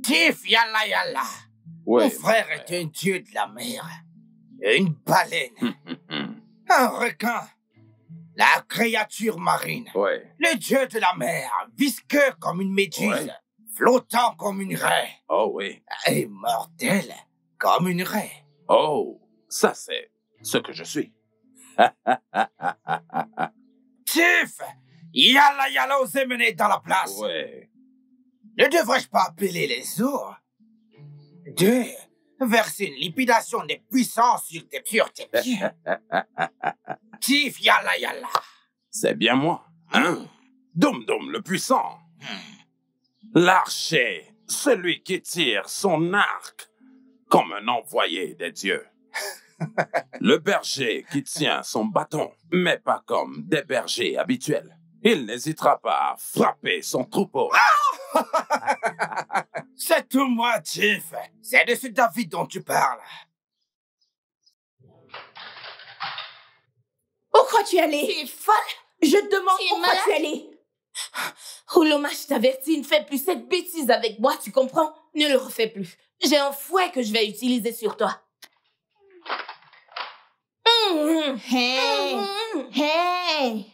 Tif, yalla yalla. Ouais, Mon frère est un dieu de la mer. Une baleine. Un requin. La créature marine. Ouais. Le dieu de la mer, visqueux comme une méduse, Ouais. flottant comme une raie, Oh oui. et mortel comme une raie. Oh, ça c'est ce que je suis. Tif, yalla yalla, osez mener dans la place. Ouais. Ne devrais-je pas appeler les eaux? 2. Verser une liquidation des puissances sur tes pieds. Tif, yalla yalla. C'est bien moi, hein? Dum Dum le puissant. L'archer, celui qui tire son arc comme un envoyé des dieux. Le berger qui tient son bâton, mais pas comme des bergers habituels. Il n'hésitera pas à frapper son troupeau. C'est tout moi, Tif. C'est de ce David dont tu parles. Où crois-tu aller? Tu es folle? Je te demande Tu es où crois-tu malade? aller? Ouloma, je t'avertis, ne fais plus cette bêtise avec moi, tu comprends? Ne le refais plus. J'ai un fouet que je vais utiliser sur toi. Hey! Hey!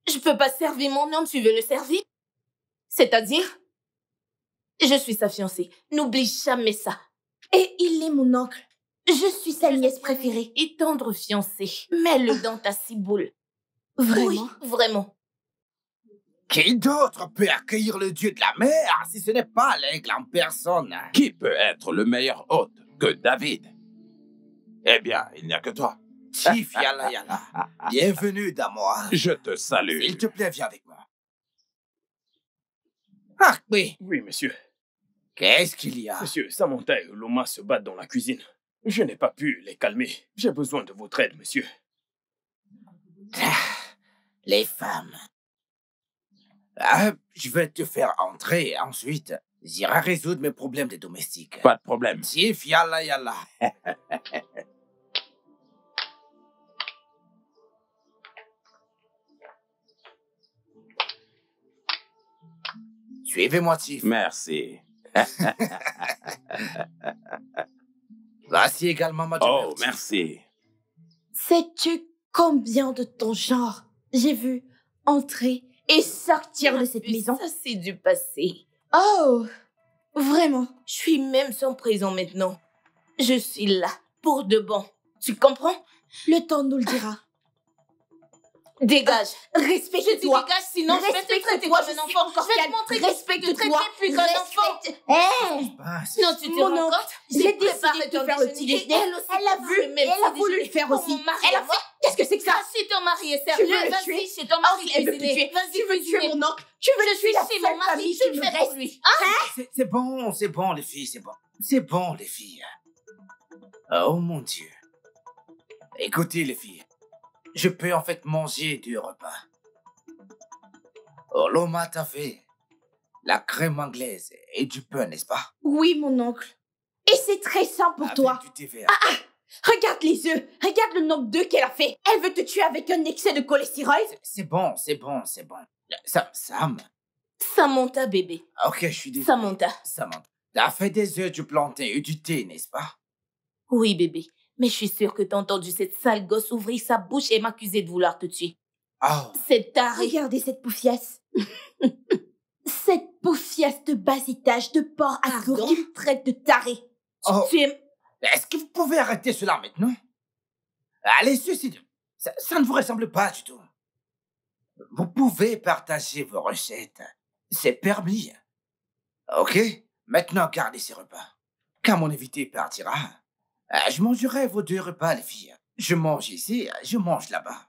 Je peux pas servir mon homme, tu veux le servir? C'est-à-dire? Je suis sa fiancée. N'oublie jamais ça. Et il est mon oncle. Je suis sa nièce préférée. Et tendre fiancée. Mets-le dans ta ciboule. Vraiment? Oui, vraiment. Qui d'autre peut accueillir le dieu de la mer si ce n'est pas l'aigle en personne? Qui peut être le meilleur hôte que David? Eh bien, il n'y a que toi. Tif, yalla yalla. Bienvenue dans moi. Je te salue. S'il te plaît, viens avec moi. Ah, oui. Oui, monsieur. Qu'est-ce qu'il y a? Monsieur, Samantha et Loma se battent dans la cuisine. Je n'ai pas pu les calmer. J'ai besoin de votre aide, monsieur. Les femmes. Ah, je vais te faire entrer et ensuite, j'irai résoudre mes problèmes des domestiques. Pas de problème. Tif, yalla yalla. Suivez-moi, Tif. Merci. Voici également ma Oh, Tif. merci. Sais-tu combien de ton genre j'ai vu entrer et sortir de cette maison? Ça, c'est du passé. Oh! Vraiment? Je suis même son présent maintenant. Je suis là, pour de bon. Tu comprends? Le temps nous le dira. Dégage. Je dis Respecte-toi. dégage, sinon je vais te traiter Respecte-toi, comme je un suis enfant. encore Je vais te calme. montrer que je te Respecte-toi. traiterai plus qu'un enfant. Hey! Non, tu te Mon rends oncle, compte? j'ai décidé préparé de ton faire le petit déjeuner. Elle aussi Elle a prépare vu, le même et elle a petit voulu le déjeuner faire pour aussi. mon mari Elle a et moi. fait. Qu'est-ce que c'est que ça? Ah, si ton mari est Tu sérieux, veux le vas-y, tuer? chez ton mari Elle veut te cuisiner. tuer. Vas-y, Tu veux tuer cuisiner. mon oncle? Tu veux Je tuer la suis seule mon mari, famille tu qui le me fais pour reste? lui. C'est bon, les filles, c'est bon. C'est bon, les filles. Oh mon Dieu. Écoutez, les filles. Je peux en fait manger 2 repas. Oloma t'a fait la crème anglaise et du pain, n'est-ce pas? Oui, mon oncle. Et c'est très simple pour Avec toi. du thé vert. Regarde les œufs. Regarde le nombre d'œufs qu'elle a fait. Elle veut te tuer avec un excès de cholestérol. C'est bon. Sam. Samantha, bébé. Ok, je suis désolé. Samantha. Samantha. T'as fait des œufs, du plantain et du thé, n'est-ce pas? Oui, bébé. Mais je suis sûre que t'as entendu cette sale gosse ouvrir sa bouche et m'accuser de vouloir te tuer. Oh. C'est taré. Regardez cette poufiasse. Cette poufiasse de bas étage de porc à Pardon? cour qui me traite de taré. Oh. Tu es... Est-ce que vous pouvez arrêter cela maintenant? Allez, suicide. Ça ne vous ressemble pas du tout. Vous pouvez partager vos recettes. C'est permis. Ok? Maintenant, gardez ces repas. Quand mon invité partira, je mangerai vos 2 repas, les filles. Je mange ici, je mange là-bas.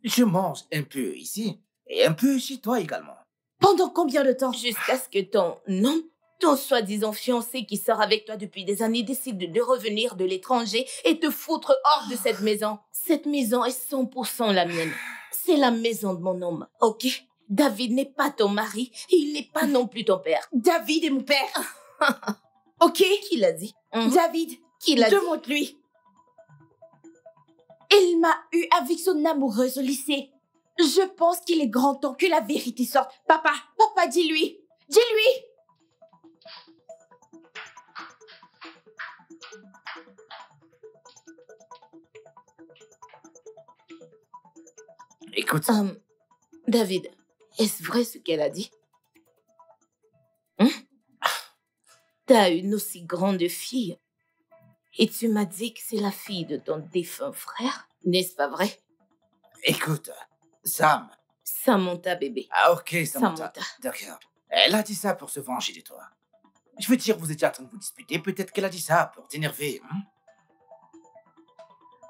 Je mange un peu ici et un peu chez toi également. Pendant combien de temps? Jusqu'à ce que ton homme, ton soi-disant fiancé qui sort avec toi depuis des années, décide de revenir de l'étranger et te foutre hors de cette maison. Cette maison est 100% la mienne. C'est la maison de mon homme, ok? David n'est pas ton mari et il n'est pas non plus ton père. David est mon père. Ok? Qui l'a dit? David, Qui l'a dit? demande-lui. Il m'a eu avec son amoureuse au lycée. Je pense qu'il est grand temps que la vérité sorte. Papa, dis-lui. Dis-lui. Écoute, David, est-ce vrai ce qu'elle a dit? Hein? T'as une aussi grande fille et tu m'as dit que c'est la fille de ton défunt frère, n'est-ce pas vrai? écoute, Sam. Samantha, bébé. Ah ok, Samantha. Samantha. D'accord. Elle a dit ça pour se venger de toi. Je veux dire, vous étiez en train de vous disputer, peut-être qu'elle a dit ça pour t'énerver. Hein?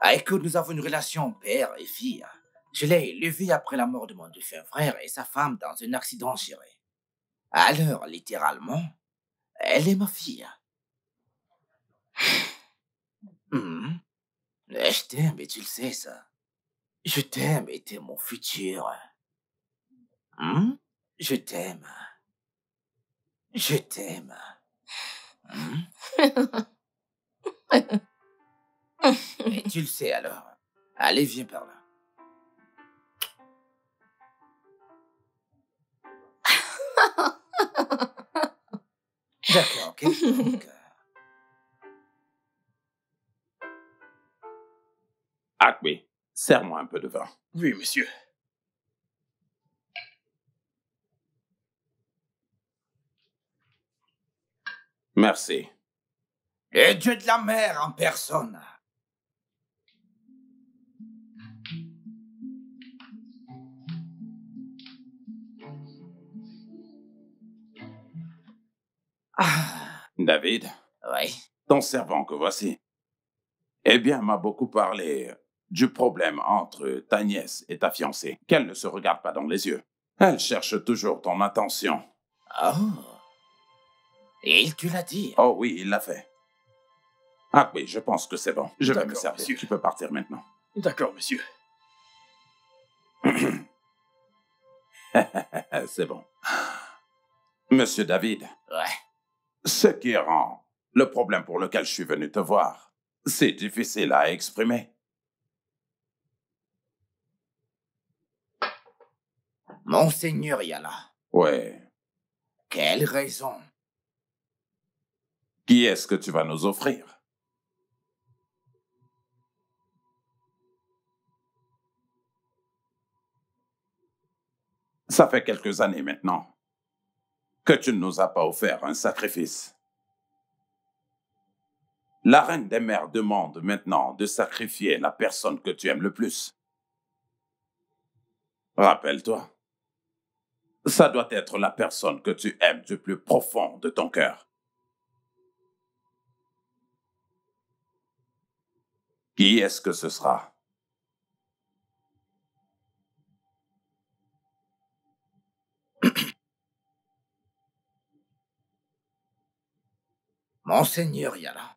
Ah écoute, nous avons une relation père et fille. Je l'ai élevée après la mort de mon défunt frère et sa femme dans un accident géré. Alors, littéralement, elle est ma fille. Mhm. Mais je t'aime et tu le sais, ça. Je t'aime et t'es mon futur. Je t'aime. Je t'aime. Et tu le sais alors. Allez, viens par là. D'accord, ok. Donc, Akbe, serre-moi un peu de vin. Oui, monsieur. Merci. le dieu de la mer en personne. Ah, David, oui. ton servant que voici, eh bien, m'a beaucoup parlé du problème entre ta nièce et ta fiancée, qu'elle ne se regarde pas dans les yeux. Elle cherche toujours ton attention. Oh. Et il te l'a dit. Oh oui, il l'a fait. Ah oui, je pense que c'est bon. Je vais me D'accord, servir. monsieur. Tu peux partir maintenant. D'accord, monsieur. C'est bon. Monsieur David, Ouais. ce qui rend le problème pour lequel je suis venu te voir, c'est difficile à exprimer. Monseigneur Yala. Ouais. Quelle raison. Qui est-ce que tu vas nous offrir? Ça fait quelques années maintenant que tu ne nous as pas offert un sacrifice. La reine des mers demande maintenant de sacrifier la personne que tu aimes le plus. Rappelle-toi, ça doit être la personne que tu aimes du plus profond de ton cœur. Qui est-ce que ce sera? Monseigneur Yala.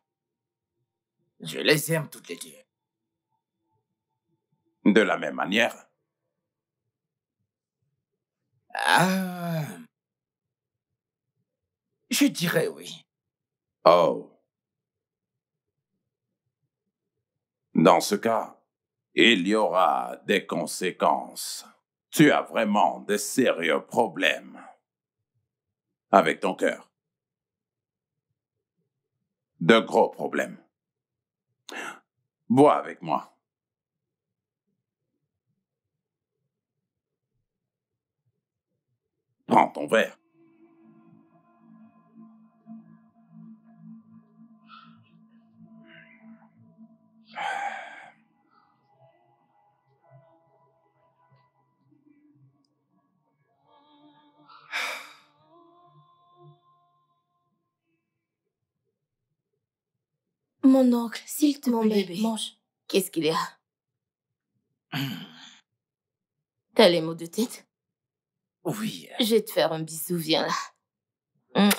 Je les aime toutes les deux. De la même manière, Ah. Je dirais oui. oh. Dans ce cas, il y aura des conséquences. Tu as vraiment de sérieux problèmes avec ton cœur. De gros problèmes. Bois avec moi. Prends ton verre. Mon oncle, s'il te Mon plaît, bébé. mange. Qu'est-ce qu'il y a? T'as les maux de tête? Oui. Je vais te faire un bisou, viens là.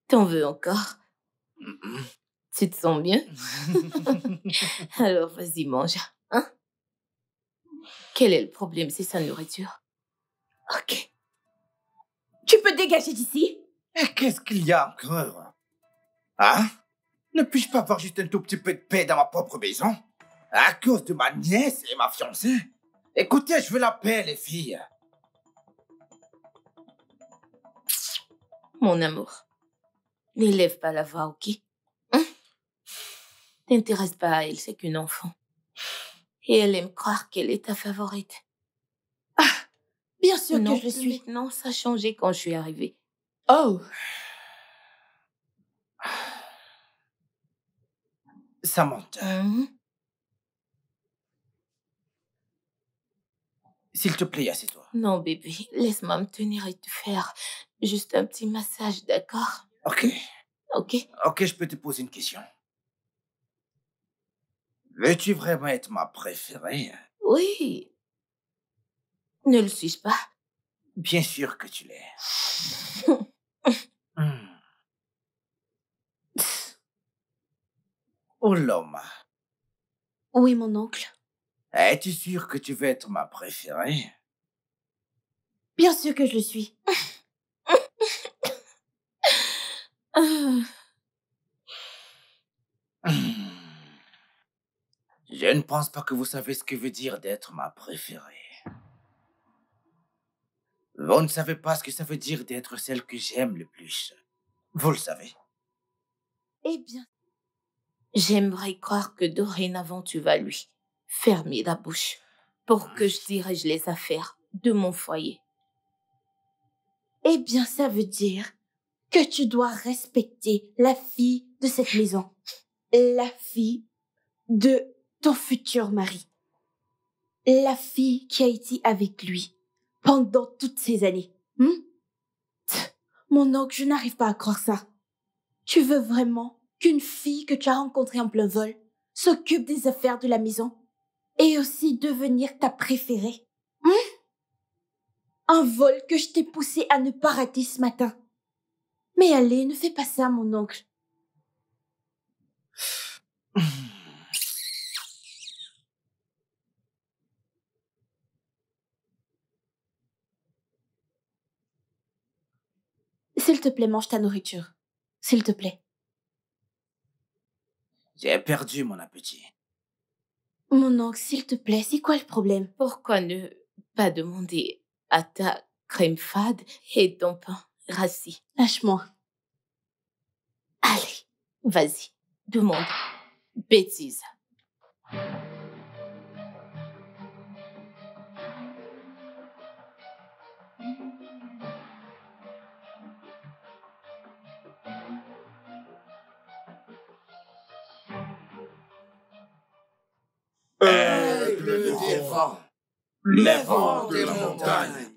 T'en veux encore? Tu te sens bien? Alors, vas-y, mange. Hein? Quel est le problème? C'est sa nourriture. Ok. Tu peux dégager d'ici? Mais qu'est-ce qu'il y a encore? Hein? Ne puis-je pas avoir juste un tout petit peu de paix dans ma propre maison? À cause de ma nièce et ma fiancée? Écoutez, je veux la paix, les filles. Mon amour, n'élève pas la voix, ok? Hein? T'intéresses pas à elle, c'est qu'une enfant. Et elle aime croire qu'elle est ta favorite. Bien sûr Non, que je le suis. maintenant, ça a changé quand je suis arrivée. Oh, Samantha, Mhm. s'il te plaît, assieds-toi. Non, bébé, laisse-moi me tenir et te faire juste un petit massage, d'accord? Ok. Ok? Ok, je peux te poser une question. Veux-tu vraiment être ma préférée? Oui. Ne le suis-je pas? Bien sûr que tu l'es. Hmm. Oh l'homme, oui, mon oncle. es-tu sûr que tu veux être ma préférée? Bien sûr que je le suis. Ah, Hmm. Je ne pense pas que vous savez ce que veut dire d'être ma préférée. Vous ne savez pas ce que ça veut dire d'être celle que j'aime le plus. Vous le savez. Eh bien, J'aimerais croire que dorénavant tu vas lui fermer la bouche pour que je dirige les affaires de mon foyer. eh bien, ça veut dire que tu dois respecter la fille de cette maison. La fille de ton futur mari. La fille qui a été avec lui pendant toutes ces années. Mon oncle, je n'arrive pas à croire ça. Tu veux vraiment qu'une fille que tu as rencontrée en plein vol s'occupe des affaires de la maison et aussi devenir ta préférée? Un vol que je t'ai poussé à ne pas rater ce matin. Mais allez, ne fais pas ça, mon oncle. S'il te plaît, mange ta nourriture. S'il te plaît. J'ai perdu mon appétit. Mon oncle, s'il te plaît, c'est quoi le problème? Pourquoi ne pas demander à ta crème fade et ton pain rassis? Lâche-moi. Allez, vas-y, demande. Bêtise. Aigle des vents, les vents des montagnes,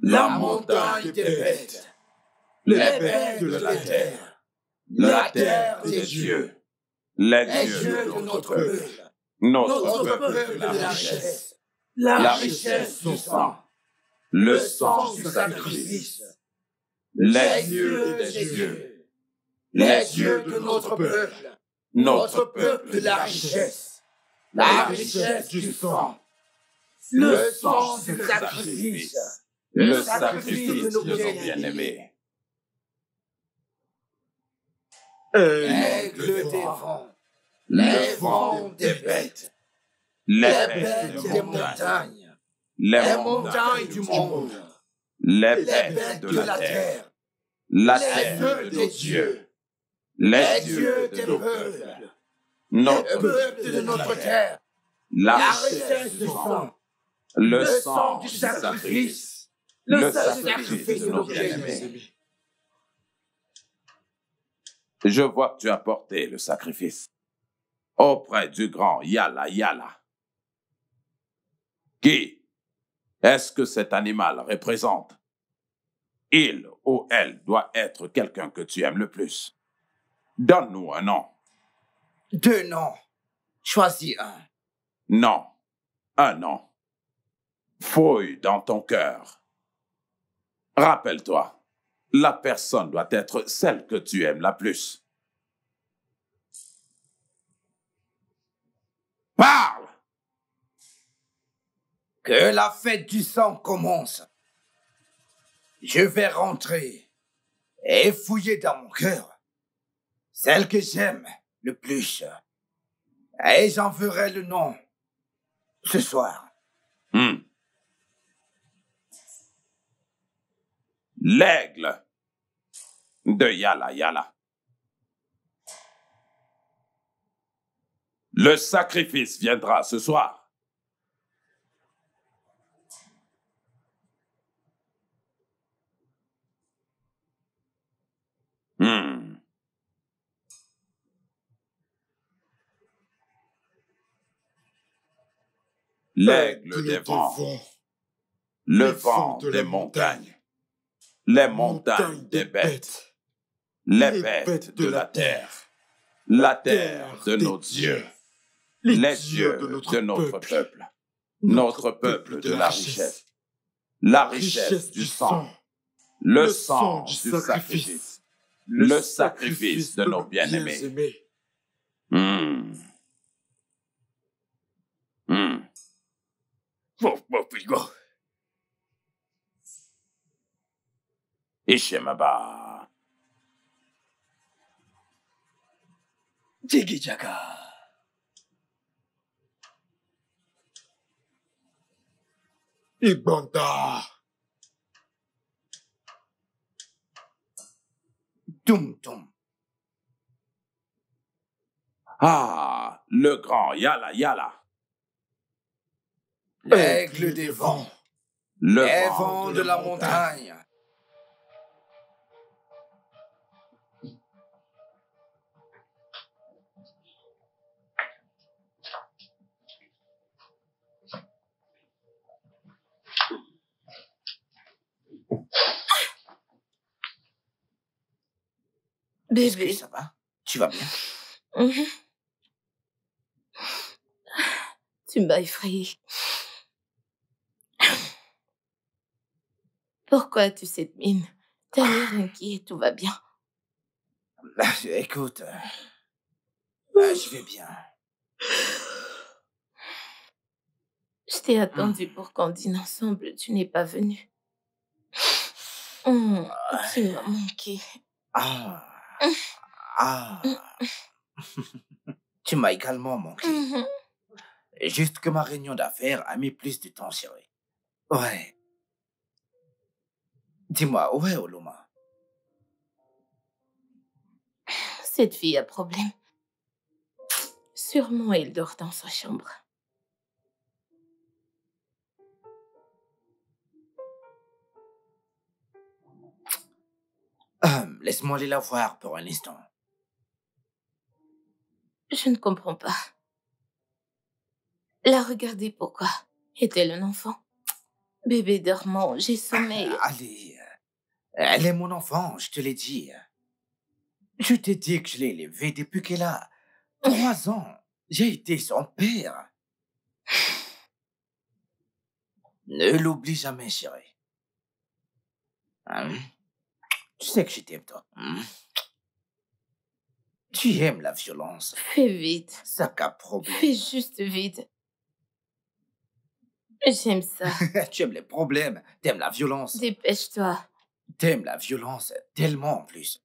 la montagne des bêtes, les bêtes de la terre des dieux, Les les dieux, dieux de notre peuple, notre notre peuple, peuple de la richesse, la richesse du sang, le sang sang du du sacrifice, les les dieux dieux des dieux, les dieux de notre peuple, notre peuple de la richesse, la richesse du sang, le sang du sacrifice, le sacrifice de nos bien-aimés. aigle des vents, les vents des bêtes, Les les bêtes bêtes de des montagne, montagnes, les les montagnes montagnes du monde, les les bêtes bêtes de de la la terre, terre, la les terre feux de des nos dieux, dieux, les les dieux dieux de des nos peuples, peuples, le notre peuple de notre terre, la la richesse richesse du du sang, sang, le le sang sang du du sacrifice, sacrifice, le le sacrifice sacrifice de nos bien-aimés. bien-aimés. Je vois que tu as porté le sacrifice auprès du grand Yala Yala. Qui est-ce que cet animal représente? Il ou elle doit être quelqu'un que tu aimes le plus. Donne-nous un nom. 2 noms, choisis un. Non, un nom. Fouille dans ton cœur. Rappelle-toi, la personne doit être celle que tu aimes la plus. Parle! Que la fête du sang commence. Je vais rentrer et fouiller dans mon cœur celle que j'aime le plus. Et j'en ferai le nom ce soir. L'aigle de Yala Yala. Le sacrifice viendra ce soir. Hmm. L'aigle des vents, le vent des montagnes, les montagnes des bêtes, les bêtes de la terre de nos dieux, les dieux de notre peuple de la richesse du sang, le sang du sacrifice, le sacrifice de nos bien-aimés. Mon frigo. Ishemaba. Jiggy Jaga. Igbanta. Toum toum. Ah, le grand Yala Yala. L'aigle des vents, Le les vent vents de la montagne. Est-ce que Bébé. ça va? Tu vas bien? Mhm. Tu m'as effrayée. Pourquoi as-tu cette mine? T'as l'air inquiet, tout va bien. Écoute, je vais bien. Je t'ai attendu pour qu'on dîne ensemble, tu n'es pas venu. Tu m'as manqué. Tu m'as également manqué. Mhm. Juste que ma réunion d'affaires a mis plus de temps, chérie. Ouais. Dis-moi, où est Oloma? Cette fille a problème. Sûrement, elle dort dans sa chambre. Laisse-moi aller la voir pour un instant. Je ne comprends pas. La regarder, pourquoi? Est-elle un enfant? Bébé dormant, j'ai sommeil. Allez, elle est mon enfant, je te l'ai dit. Je t'ai dit que je l'ai élevée depuis qu'elle a 3 ans. J'ai été son père. Ne l'oublie jamais, chérie. Hein? Tu sais que je t'aime, toi. Hein? Tu aimes la violence. Fais vite. Ça qu'a problème. Fais juste vite. J'aime ça. Tu aimes les problèmes. T'aimes la violence. Dépêche-toi. T'aimes la violence tellement en plus.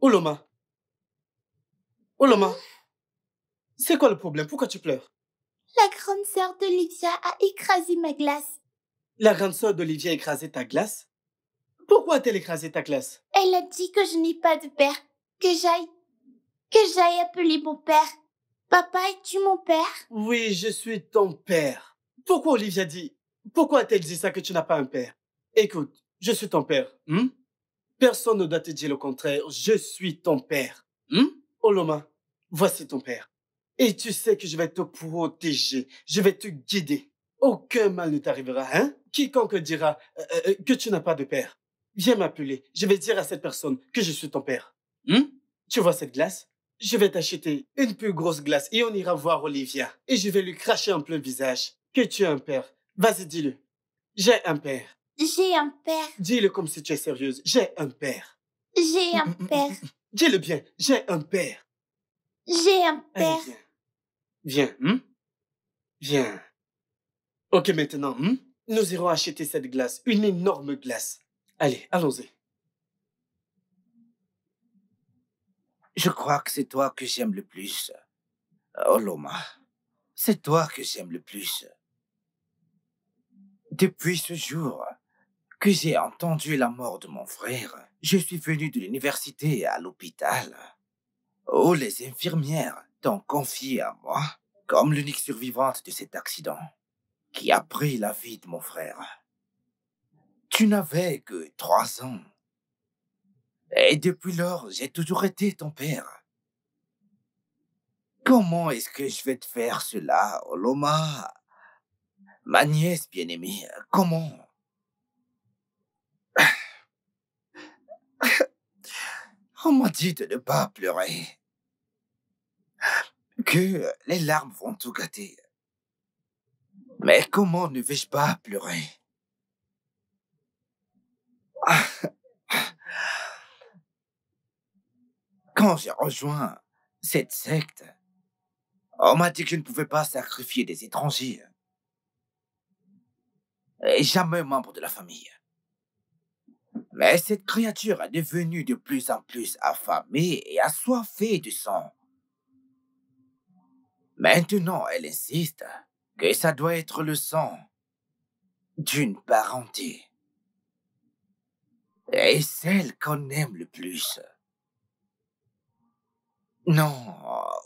Oloma. Oloma. C'est quoi le problème? Pourquoi tu pleures? La grande sœur d'Olivia a écrasé ma glace. La grande sœur d'Olivia a écrasé ta glace? Pourquoi a-t-elle écrasé ta glace? Elle a dit que je n'ai pas de père, que j'aille appeler mon père. Papa, es-tu mon père? Oui, je suis ton père. Pourquoi Olivia dit... Pourquoi a-t-elle dit ça que tu n'as pas un père? Écoute, je suis ton père. Personne ne doit te dire le contraire. Je suis ton père. Oloma, voici ton père. Et tu sais que je vais te protéger. Je vais te guider. Aucun mal ne t'arrivera, hein? Quiconque dira que tu n'as pas de père, viens m'appeler. Je vais dire à cette personne que je suis ton père. Tu vois cette glace? Je vais t'acheter une plus grosse glace et on ira voir Olivia. Et je vais lui cracher en plein visage que tu as un père. Vas-y, dis-le. J'ai un père. J'ai un père. Dis-le comme si tu es sérieuse. J'ai un père. J'ai un père. Dis-le bien. J'ai un père. J'ai un Allez, père. viens. Viens. Viens. Ok, maintenant, nous irons acheter cette glace. Une énorme glace. Allez, allons-y. Je crois que c'est toi que j'aime le plus. Oloma, c'est toi que j'aime le plus. Depuis ce jour que j'ai entendu la mort de mon frère, je suis venu de l'université à l'hôpital, où les infirmières t'ont confié à moi comme l'unique survivante de cet accident qui a pris la vie de mon frère. Tu n'avais que 3 ans. Et depuis lors, j'ai toujours été ton père. Comment est-ce que je vais te faire cela, Oloma? Ma nièce bien-aimée, comment? On m'a dit de ne pas pleurer. Que les larmes vont tout gâter. Mais comment ne vais-je pas pleurer? Quand j'ai rejoint cette secte, on m'a dit que je ne pouvais pas sacrifier des étrangers. Et jamais membre de la famille. Mais cette créature est devenue de plus en plus affamée et assoiffée de sang. Maintenant, elle insiste que ça doit être le sang d'une parenté. Et celle qu'on aime le plus. Non,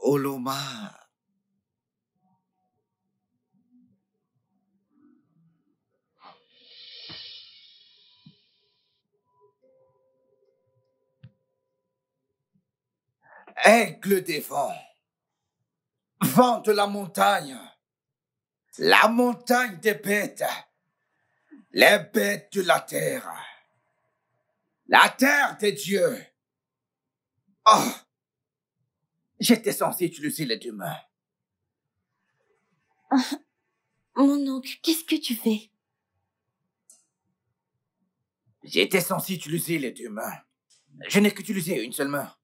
Oloma. Aigle des vents. Vent de la montagne des bêtes, les bêtes de la terre des dieux. Oh, j'étais censé utiliser les 2 mains. Mon oncle, qu'est-ce que tu fais? J'étais censé utiliser les 2 mains. Je n'ai qu'utilisé une seule main.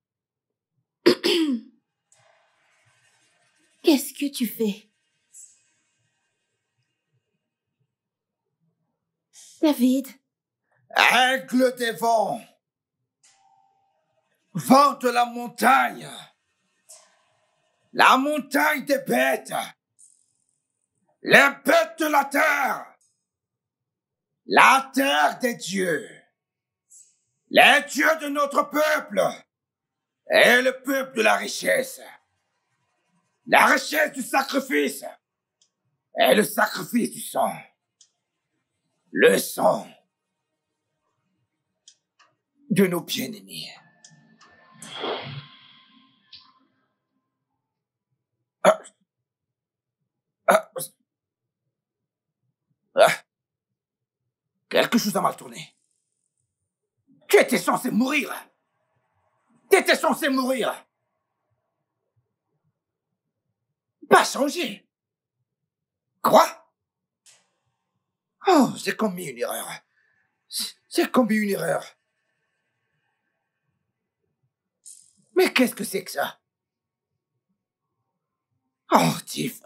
Qu'est-ce que tu fais? David, Aigle des vents, vent de la montagne des bêtes, les bêtes de la terre des dieux, les dieux de notre peuple et le peuple de la richesse du sacrifice et le sacrifice du sang, le sang de nos bien-aimés. Quelque chose a mal tourné. Tu étais censé mourir. T'étais censé mourir. Pas changer. Quoi? Oh, j'ai commis une erreur. J'ai commis une erreur. Mais qu'est-ce que c'est que ça? Oh, Tiff.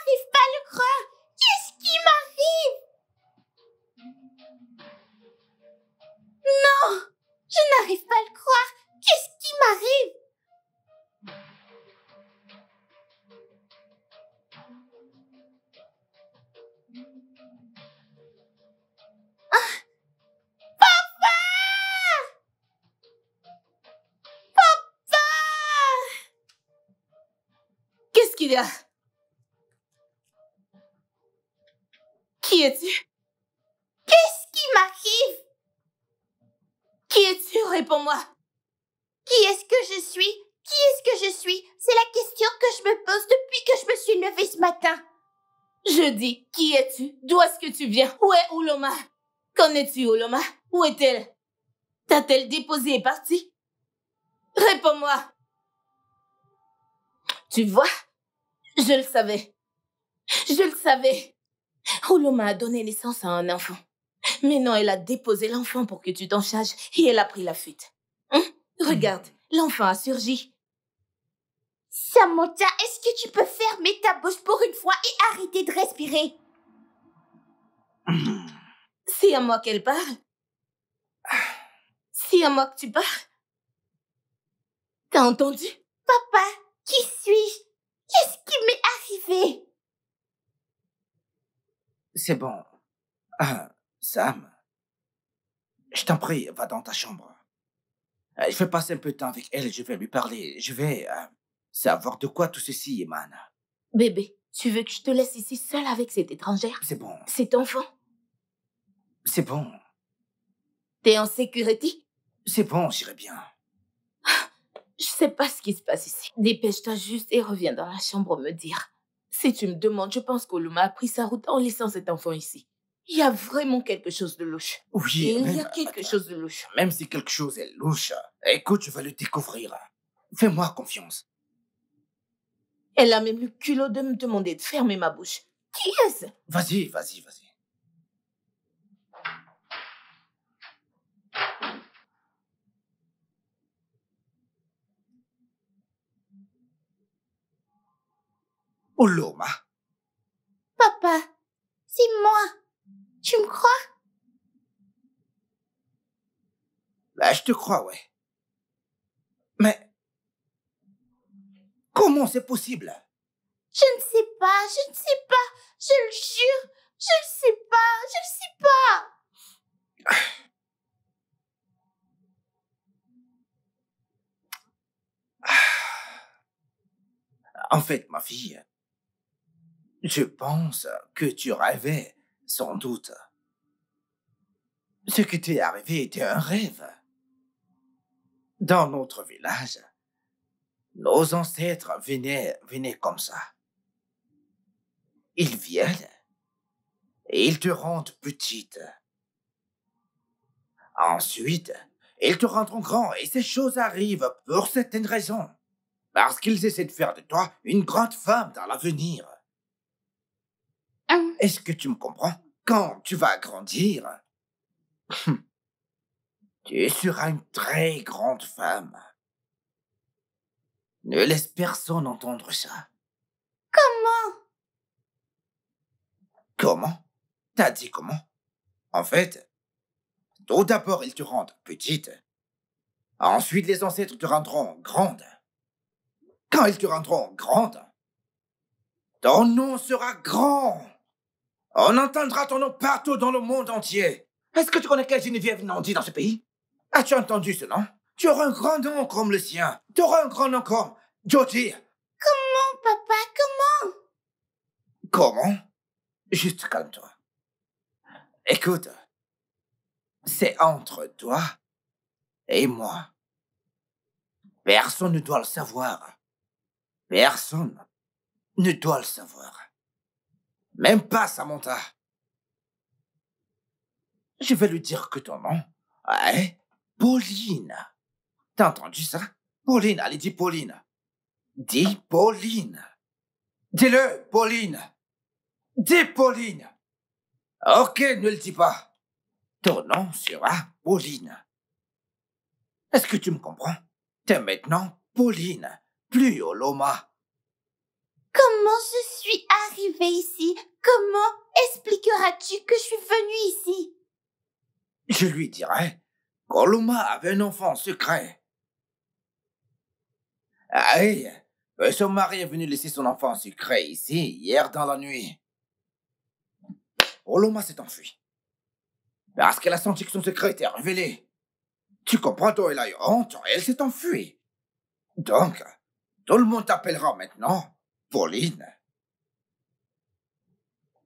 n'arrive pas à le croire. Qu'est-ce qui m'arrive? Non, je n'arrive pas à le croire. Qu'est-ce qui m'arrive? Qu'est-ce qu'il y a? Qui es-tu? Qu'est-ce qui m'arrive? Qui es-tu? Réponds-moi. Qui est-ce que je suis? Qui est-ce que je suis? C'est la question que je me pose depuis que je me suis levée ce matin. Je dis, qui es-tu? D'où est-ce que tu viens? Où est Ouloma? Qu'en es-tu, Ouloma? Où est-elle? T'a-t-elle déposé et partie? Réponds-moi. Tu vois? Je le savais. Je le savais. Ouloma a donné naissance à un enfant. Mais non, elle a déposé l'enfant pour que tu t'en charges et elle a pris la fuite. Regarde, l'enfant a surgi. Samantha, est-ce que tu peux fermer ta bouche pour une fois et arrêter de respirer? C'est à moi qu'elle parle. C'est à moi que tu parles. T'as entendu? Papa, qui suis-je? Qu'est-ce qui m'est arrivé? C'est bon. Sam, je t'en prie, va dans ta chambre. Je vais passer un peu de temps avec elle, je vais lui parler. Je vais savoir de quoi tout ceci émane. Bébé, tu veux que je te laisse ici seule avec cette étrangère? C'est bon, Cet enfant? c'est bon. T'es en sécurité? C'est bon, j'irai bien. Je sais pas ce qui se passe ici. Dépêche-toi juste et reviens dans la chambre me dire. Si tu me demandes, je pense qu'Oluma a pris sa route en laissant cet enfant ici. Il y a vraiment quelque chose de louche. Oui, Et il y même, a quelque chose de louche. même si quelque chose est louche, écoute, je vais le découvrir. Fais-moi confiance. Elle a même le culot de me demander de fermer ma bouche. Qui est-ce? Vas-y, vas-y, vas-y. Ouloma, Papa, c'est moi. Tu me crois? je te crois, ouais. Mais comment c'est possible? Je ne sais pas, je ne sais pas. Je le jure, je ne sais pas, je ne sais pas. En fait, ma fille, je pense que tu rêvais, sans doute. Ce qui t'est arrivé était un rêve. Dans notre village, nos ancêtres venaient comme ça. Ils viennent et ils te rendent petite. Ensuite, ils te rendront grand et ces choses arrivent pour certaines raisons. Parce qu'ils essaient de faire de toi une grande femme dans l'avenir. Est-ce que tu me comprends? Quand tu vas grandir, tu seras une très grande femme. Ne laisse personne entendre ça. Comment? T'as dit comment? En fait, tout d'abord ils te rendent petite. Ensuite les ancêtres te rendront grande. Quand ils te rendront grande, ton nom sera grand. On entendra ton nom partout dans le monde entier. Est-ce que tu connais quelle Geneviève Nandi dans ce pays? As-tu entendu ce nom? Tu auras un grand nom comme le sien. Tu auras un grand nom comme Jody. Comment, papa, comment? Comment? Juste calme-toi. Écoute, c'est entre toi et moi. Personne ne doit le savoir. Personne ne doit le savoir. Même pas Samantha. Je vais lui dire que ton nom est Pauline. T'as entendu ça? Pauline, allez, dis Pauline. Dis Pauline. Dis-le, Pauline. Dis Pauline. Ok, ne le dis pas. Ton nom sera Pauline. Est-ce que tu me comprends? T'es maintenant Pauline, plus Oloma. Comment je suis arrivée ici? Comment expliqueras-tu que je suis venue ici? Je lui dirai qu'Oloma avait un enfant secret. Aïe, son mari est venu laisser son enfant secret ici, hier dans la nuit. Oloma s'est enfuie. Parce qu'elle a senti que son secret était révélé. Tu comprends, toi, elle a eu honte, elle s'est enfuie. Donc, tout le monde t'appellera maintenant Pauline.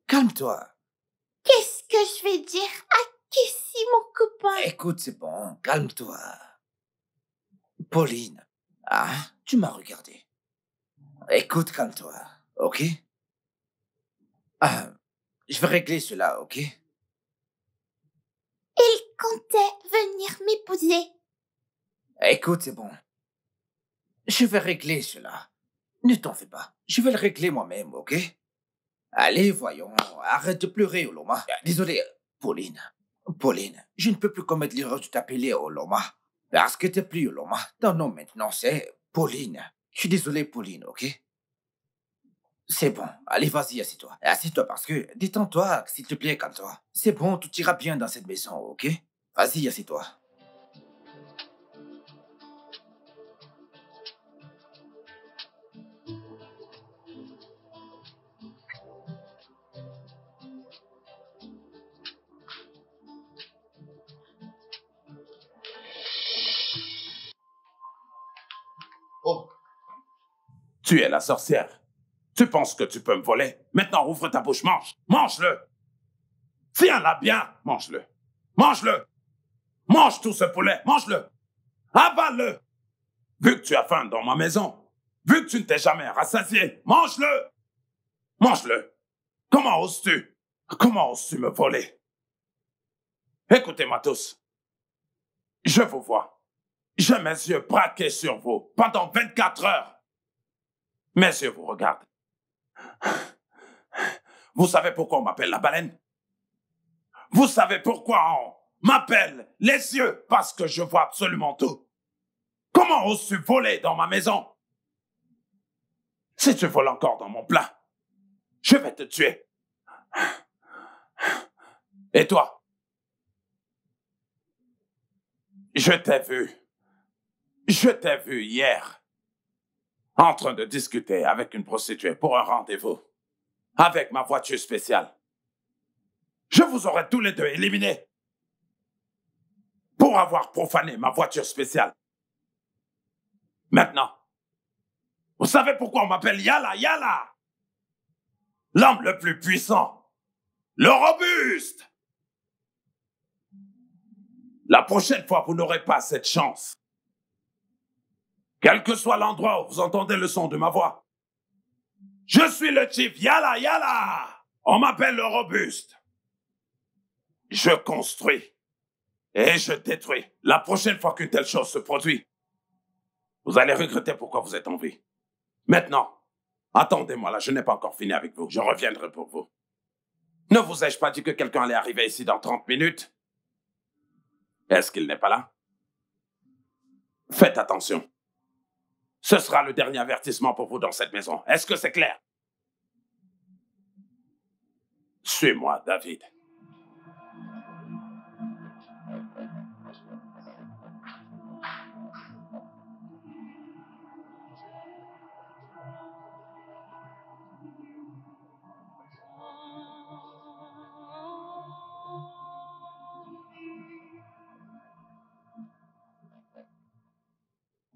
Calme-toi. Qu'est-ce que je vais dire à Kessie, mon copain? Écoute, c'est bon, calme-toi. Pauline, tu m'as regardé. Écoute, calme-toi, ok? Je vais régler cela, ok? Il comptait venir m'épouser. Écoute, c'est bon. Je vais régler cela. Ne t'en fais pas. Je vais le régler moi-même, ok? Allez, voyons. Arrête de pleurer, Oloma. Désolé, Pauline. Pauline, je ne peux plus commettre l'erreur de t'appeler Oloma. Parce que t'es plus Oloma. Ton nom maintenant, c'est Pauline. Je suis désolé, Pauline, ok? C'est bon. Allez, vas-y, assieds-toi. Assieds-toi parce que... Détends-toi, s'il te plaît, calme-toi. C'est bon, tout ira bien dans cette maison, ok? Vas-y, assieds-toi. Oh. Tu es la sorcière. Tu penses que tu peux me voler? Maintenant, ouvre ta bouche, mange. Mange-le. Tiens-la bien. Mange-le. Mange-le. Mange tout ce poulet. Mange-le. Avale-le. Vu que tu as faim dans ma maison, vu que tu ne t'es jamais rassasié, mange-le. Mange-le. Comment oses-tu? Comment oses-tu me voler? Écoutez-moi tous. Je vous vois. J'ai mes yeux braqués sur vous pendant 24 heures. Mes yeux vous regardent. Vous savez pourquoi on m'appelle la baleine? Vous savez pourquoi on m'appelle les yeux? Parce que je vois absolument tout. Comment oses-tu voler dans ma maison? Si tu voles encore dans mon plat, je vais te tuer. Et toi? Je t'ai vu hier en train de discuter avec une prostituée pour un rendez-vous avec ma voiture spéciale. Je vous aurais tous les deux éliminés pour avoir profané ma voiture spéciale. Maintenant, vous savez pourquoi on m'appelle Yala Yala? L'homme le plus puissant, le robuste. La prochaine fois, vous n'aurez pas cette chance. Quel que soit l'endroit où vous entendez le son de ma voix, je suis le chief Yala Yala. On m'appelle le robuste. Je construis et je détruis. La prochaine fois qu'une telle chose se produit, vous allez regretter pourquoi vous êtes en vie. Maintenant, attendez-moi là, je n'ai pas encore fini avec vous. Je reviendrai pour vous. Ne vous ai-je pas dit que quelqu'un allait arriver ici dans 30 minutes? Est-ce qu'il n'est pas là? Faites attention. Ce sera le dernier avertissement pour vous dans cette maison. Est-ce que c'est clair? Suis-moi, David.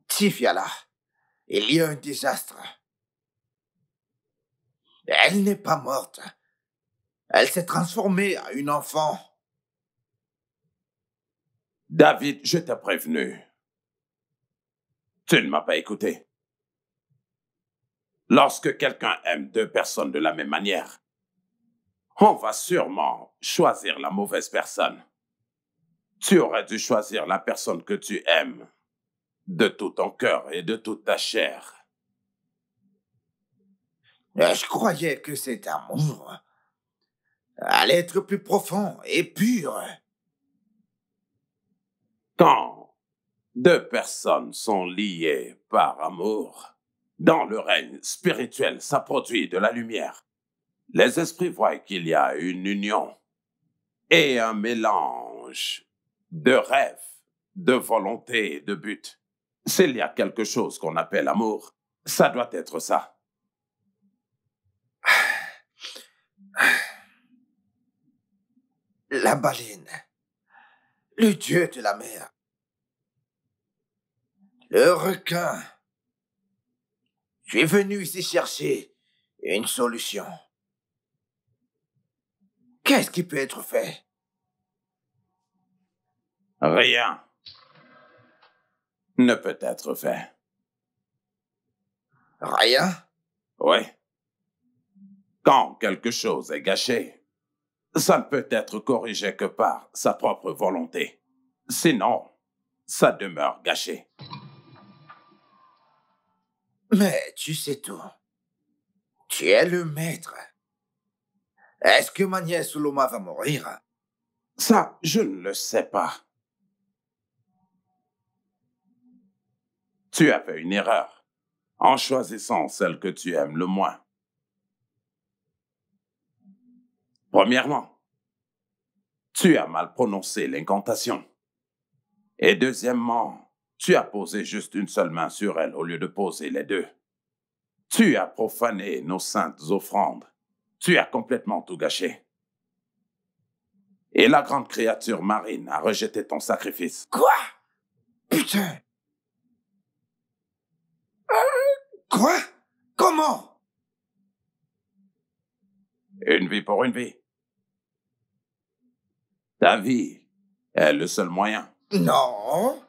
Chief Yala, il y a un désastre. Elle n'est pas morte. Elle s'est transformée en une enfant. David, je t'ai prévenu. Tu ne m'as pas écouté. Lorsque quelqu'un aime deux personnes de la même manière, on va sûrement choisir la mauvaise personne. Tu aurais dû choisir la personne que tu aimes de tout ton cœur et de toute ta chair. Je croyais que cet amour allait être plus profond et pur. Quand deux personnes sont liées par amour, Dans le règne spirituel, ça produit de la lumière. Les esprits voient qu'il y a une union et un mélange de rêves, de volonté et de but. S'il y a quelque chose qu'on appelle amour, ça doit être ça. La baleine, le dieu de la mer, le requin. Je suis venu ici chercher une solution. Qu'est-ce qui peut être fait? Rien ne peut être fait. Rien? Oui. Quand quelque chose est gâché, ça ne peut être corrigé que par sa propre volonté. Sinon, ça demeure gâché. Mais tu sais tout. Tu es le maître. Est-ce que ma nièce Ouloma va mourir? Ça, je ne le sais pas. Tu as fait une erreur en choisissant celle que tu aimes le moins. Premièrement, tu as mal prononcé l'incantation. Et deuxièmement, tu as posé juste une seule main sur elle au lieu de poser les deux. Tu as profané nos saintes offrandes. Tu as complètement tout gâché. Et la grande créature marine a rejeté ton sacrifice. Quoi? Putain! Quoi? Comment? Une vie pour une vie. Ta vie est le seul moyen. Non,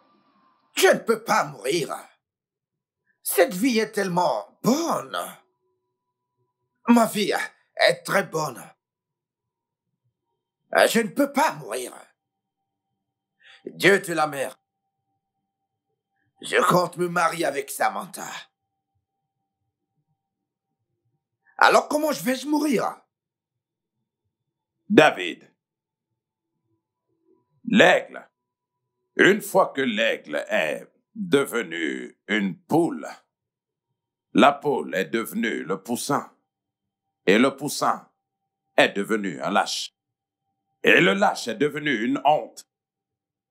je ne peux pas mourir. Cette vie est tellement bonne. Ma vie est très bonne. Je ne peux pas mourir. Dieu de la mer, je compte me marier avec Samantha. Alors comment vais-je mourir? David, l'aigle, une fois que l'aigle est devenu une poule, la poule est devenue le poussin, et le poussin est devenu un lâche, et le lâche est devenu une honte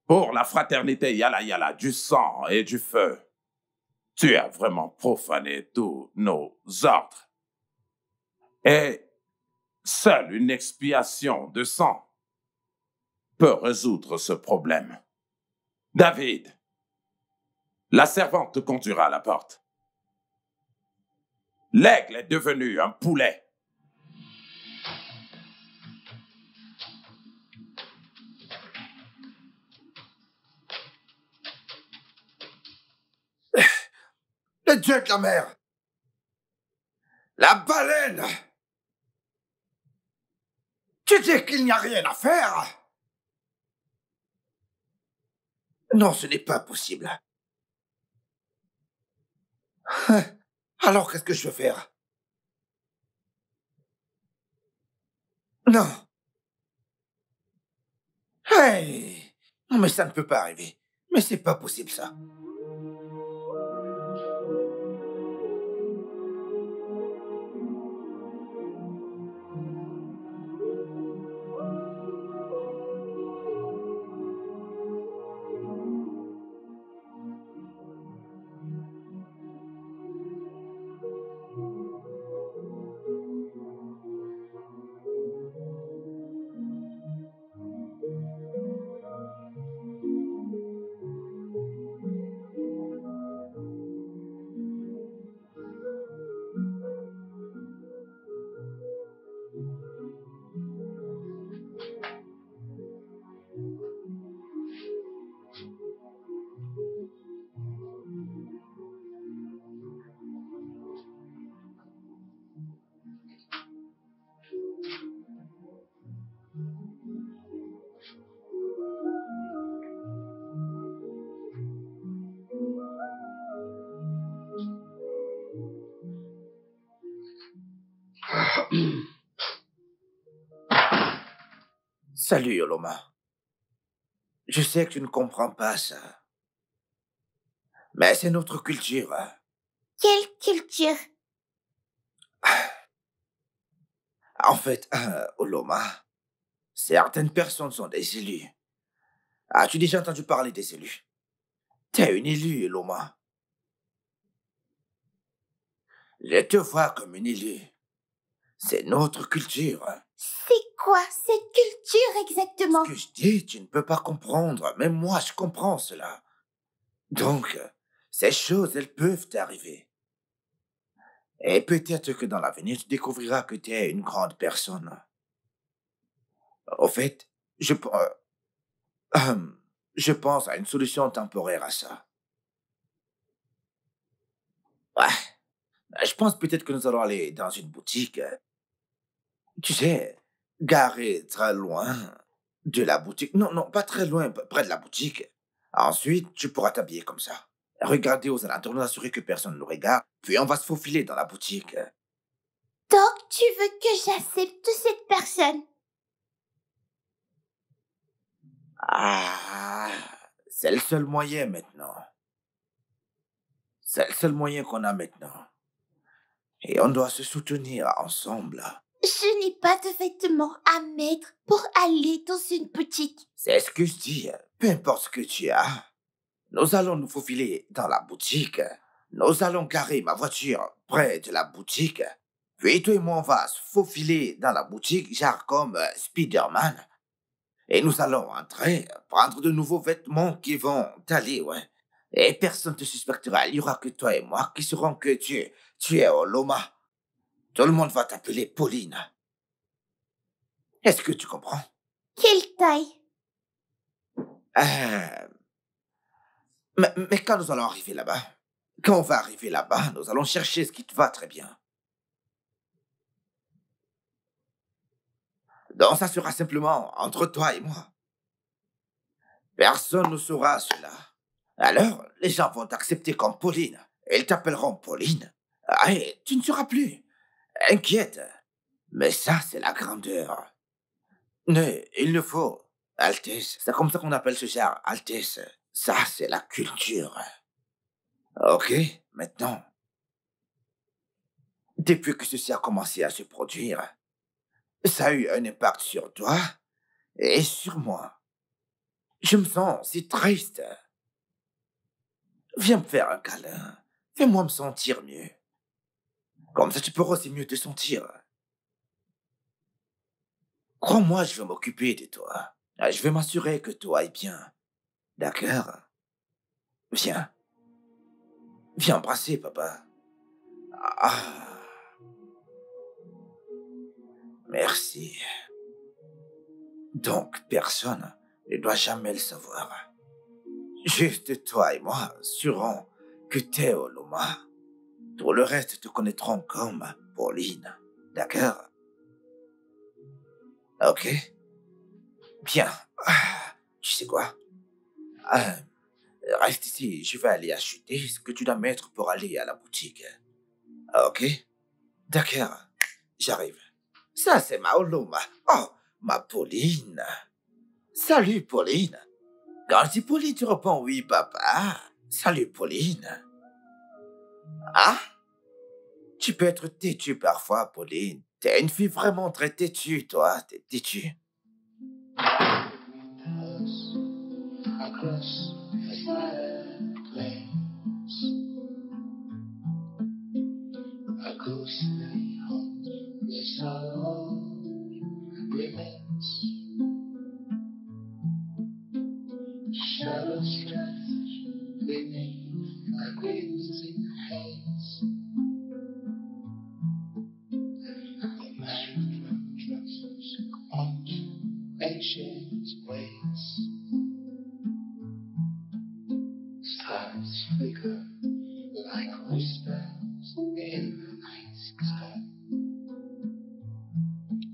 pour la fraternité yala yala du sang et du feu. Tu as vraiment profané tous nos ordres. Et seule une expiation de sang peut résoudre ce problème. David, la servante te conduira à la porte. L'aigle est devenu un poulet. Le dieu de la mer, la baleine. Tu dis qu'il n'y a rien à faire? Non, ce n'est pas possible. Alors, qu'est-ce que je veux faire? Non. Hey! Non, mais ça ne peut pas arriver. Mais c'est pas possible, ça. Salut, Yoloma. Je sais que tu ne comprends pas ça. Mais c'est notre culture. Quelle culture? En fait, Oloma, certaines personnes sont des élus. As-tu déjà entendu parler des élus? T'es une élue, Oloma. Je te vois comme une élue. C'est notre culture. C'est quoi cette culture exactement? Ce que je dis, tu ne peux pas comprendre. Même moi, je comprends cela. Donc, ces choses, elles peuvent t'arriver. Et peut-être que dans l'avenir, tu découvriras que tu es une grande personne. Au fait, je pense à une solution temporaire à ça. Ouais, je pense peut-être que nous allons aller dans une boutique. Tu sais, garée très loin de la boutique. Non, non, pas très loin, près de la boutique. Ensuite, tu pourras t'habiller comme ça. Regarder aux alentours, nous assurer que personne ne nous regarde. Puis on va se faufiler dans la boutique. Donc, tu veux que j'accepte cette personne? Ah, c'est le seul moyen maintenant. C'est le seul moyen qu'on a maintenant. Et on doit se soutenir ensemble. Je n'ai pas de vêtements à mettre pour aller dans une boutique. C'est ce que je dis. Peu importe ce que tu as. Nous allons nous faufiler dans la boutique. Nous allons garer ma voiture près de la boutique. Puis toi et moi, on va se faufiler dans la boutique, genre comme Spider-Man. Et nous allons entrer, prendre de nouveaux vêtements qui vont t'aller, ouais. Et personne ne te suspectera. Il n'y aura que toi et moi qui sauront que tu es Oloma. Tout le monde va t'appeler Pauline. Est-ce que tu comprends? Quelle taille? Mais quand nous allons arriver là-bas, quand on va arriver là-bas, nous allons chercher ce qui te va très bien. Donc ça sera simplement entre toi et moi. Personne ne saura cela. Alors, les gens vont t'accepter comme Pauline. Ils t'appelleront Pauline. Ah, et tu ne seras plus inquiète. Mais ça, c'est la grandeur. Mais il le faut. Altesse. C'est comme ça qu'on appelle ce genre, Altesse. Ça, c'est la culture. Ok, maintenant. Depuis que ceci a commencé à se produire, ça a eu un impact sur toi et sur moi. Je me sens si triste. Viens me faire un câlin. Fais-moi me sentir mieux. Comme ça, tu pourras aussi mieux te sentir. Crois-moi, je vais m'occuper de toi. Je vais m'assurer que tout aille bien. D'accord? Viens. Viens embrasser, papa. Ah. Merci. Donc, personne ne doit jamais le savoir. Juste toi et moi saurons que t'es Oloma. Tout le reste te connaîtront comme Pauline. D'accord? Ok? Bien. Tu sais quoi? Reste ici, je vais aller acheter ce que tu dois mettre pour aller à la boutique. Ok? D'accord. J'arrive. Ça, c'est ma Oloma. Oh, ma Pauline. Salut, Pauline. Quand je dis Pauline, tu réponds oui, papa. Salut, Pauline. Ah? Tu peux être têtue parfois, Pauline. T'es une fille vraiment très têtue, toi. T'es têtue. Across the fireplace, a ghostly haunt where sorrow remains. Shadows stretch beneath a crimson haze. The man dresses on ancient ways. Stars flicker like whispers in the night sky.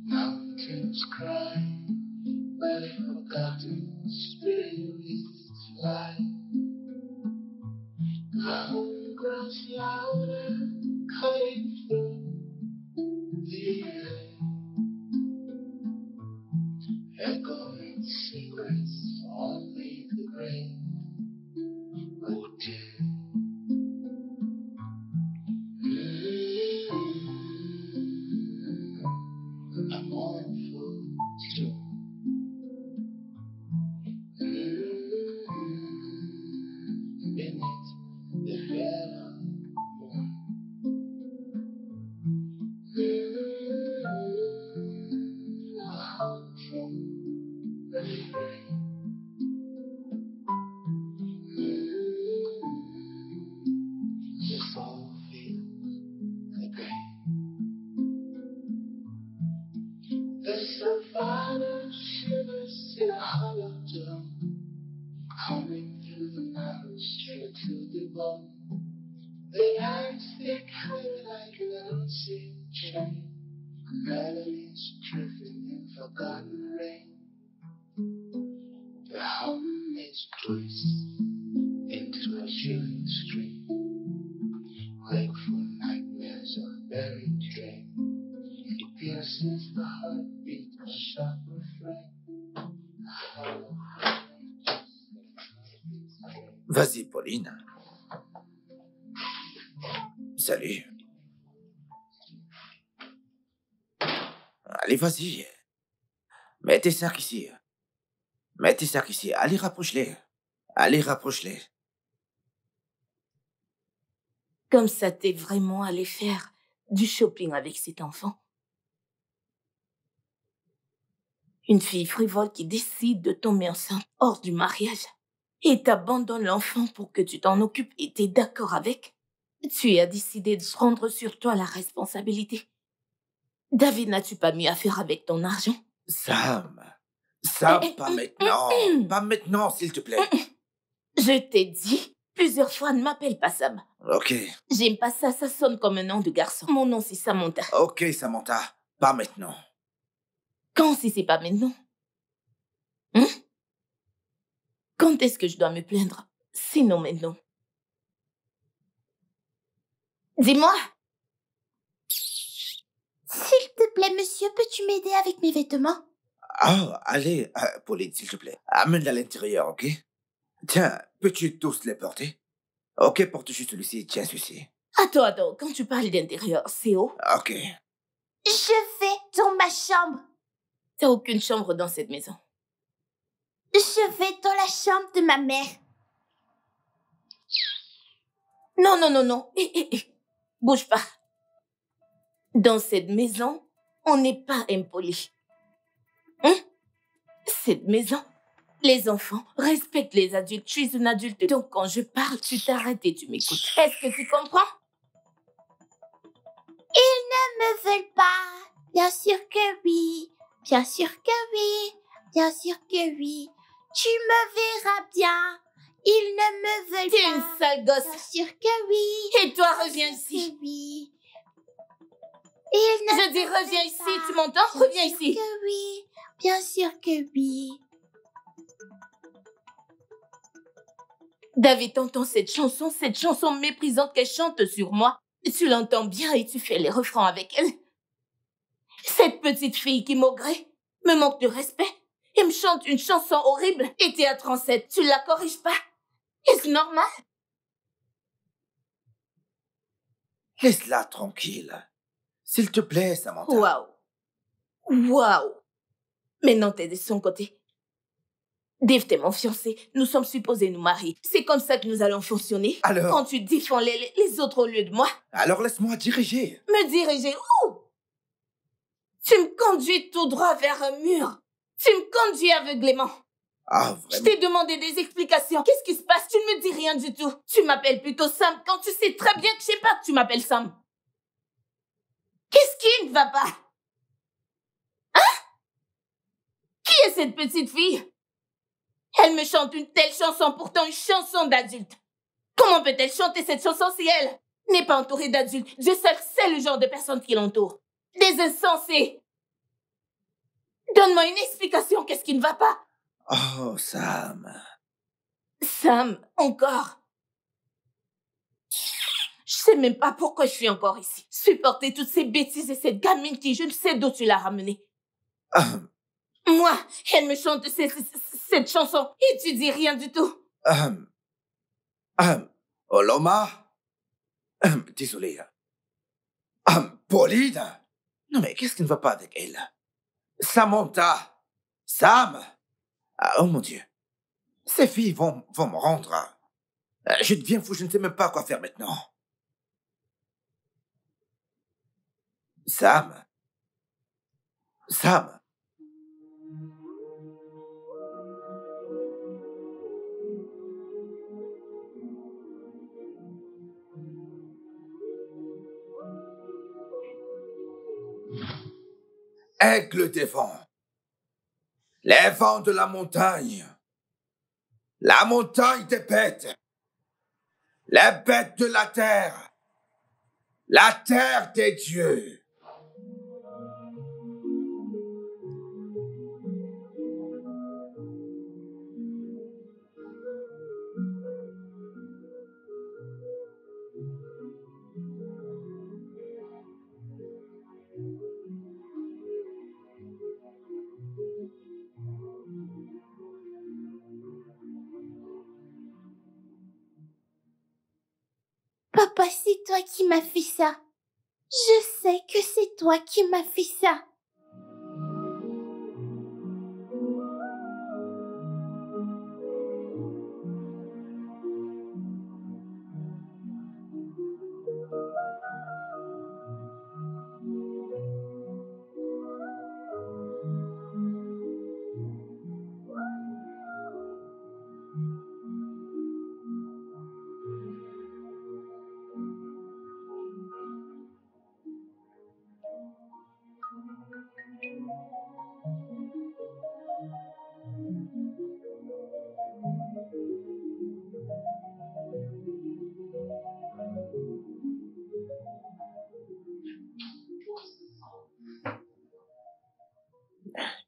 Mountains cry where forgotten spirits fly. Ground grows louder, cutting through the air. Echoing secrets only the grave would dare. mournful too. Beneath the veil of moon. From the frame. The soul feels the pain. The survivor shivers in a hollow dome, coming through the marrow straight to the bone. The eyes they cut like an unseen chain, melodies drifting in forgotten rain. The hum is twisted into a chilling stream, wakeful nightmares of buried dream. It pierces the heartbeat, a sharp refrain. Vas-y, Pauline. Salut. Allez, vas-y. Mets tes sacs ici. Mets tes sacs ici. Allez, rapproche-les. Allez, rapproche-les. Comme ça, t'es vraiment allé faire du shopping avec cet enfant. Une fille frivole qui décide de tomber enceinte hors du mariage et t'abandonne l'enfant pour que tu t'en occupes et t'es d'accord avec. Tu as décidé de prendre sur toi la responsabilité. David, n'as-tu pas mieux à faire avec ton argent? Sam, pas maintenant. Pas maintenant, s'il te plaît. Je t'ai dit plusieurs fois, ne m'appelle pas Sam. Ok. J'aime pas ça, ça sonne comme un nom de garçon. Mon nom, c'est Samantha. Ok, Samantha. Pas maintenant. Quand si c'est pas maintenant? Quand est-ce que je dois me plaindre? Sinon maintenant. Dis-moi. S'il te plaît, monsieur, peux-tu m'aider avec mes vêtements? Ah, allez, Pauline, s'il te plaît. Amène-la à l'intérieur, ok? Tiens, peux-tu tous les porter? Ok, porte juste celui-ci. Tiens, celui-ci. Attends, quand tu parles d'intérieur, c'est où? Ok. Je vais dans ma chambre. T'as aucune chambre dans cette maison. Je vais dans la chambre de ma mère. Non. Hé. Bouge pas. Dans cette maison, on n'est pas impoli. Cette maison, les enfants respectent les adultes. Tu es une adulte, donc quand je parle, tu t'arrêtes et tu m'écoutes. Est-ce que tu comprends? Ils ne me veulent pas. Bien sûr que oui. Bien sûr que oui. Bien sûr que oui. Tu me verras bien. Ils ne me veulent T'es pas. une sale gosse. Bien sûr que oui. Et toi, Bien reviens sûr ici. que oui. Ils ne Je dis me reviens veulent ici, pas. tu m'entends? Bien Reviens sûr ici. que oui. Bien sûr que oui. David, t'entends cette chanson méprisante qu'elle chante sur moi. Tu l'entends bien et tu fais les refrains avec elle. Cette petite fille qui maugrée me manque de respect et me chante une chanson horrible. Et t'es à 37, tu la corriges pas. Est-ce normal? Laisse-la tranquille. S'il te plaît, Samantha. Waouh. Maintenant, t'es de son côté. Dave, t'es mon fiancé. Nous sommes supposés nous marier. C'est comme ça que nous allons fonctionner. Alors? Quand tu défends les autres au lieu de moi. Alors laisse-moi diriger. Me diriger où? Tu me conduis tout droit vers un mur. Tu me conduis aveuglément. Ah, Je vraiment? t'ai demandé des explications. Qu'est-ce qui se passe? Tu ne me dis rien du tout. Tu m'appelles plutôt Sam quand tu sais très bien que je sais pas que tu m'appelles Sam. Qu'est-ce qui ne va pas? Qui est cette petite fille? Elle me chante une telle chanson, pourtant une chanson d'adulte. Comment peut-elle chanter cette chanson si elle n'est pas entourée d'adultes? Dieu seul sait le genre de personnes qui l'entourent. Des insensés. Donne-moi une explication, qu'est-ce qui ne va pas? Oh, Sam. Sam, encore. Je sais même pas pourquoi je suis encore ici. Supporter toutes ces bêtises et cette gamine qui, je ne sais d'où tu l'as ramenée. Moi, elle me chante cette chanson et tu dis rien du tout. Oloma? Désolé. Pauline? Non mais qu'est-ce qui ne va pas avec elle? Samantha! Sam! Ah, oh mon Dieu. Ces filles vont me rendre. Je deviens fou, je ne sais même pas quoi faire maintenant. Sam. Sam. Aigle des vents. Les vents de la montagne. La montagne des bêtes. Les bêtes de la terre. La terre des dieux. Papa, c'est toi qui m'as fait ça. Je sais que c'est toi qui m'as fait ça.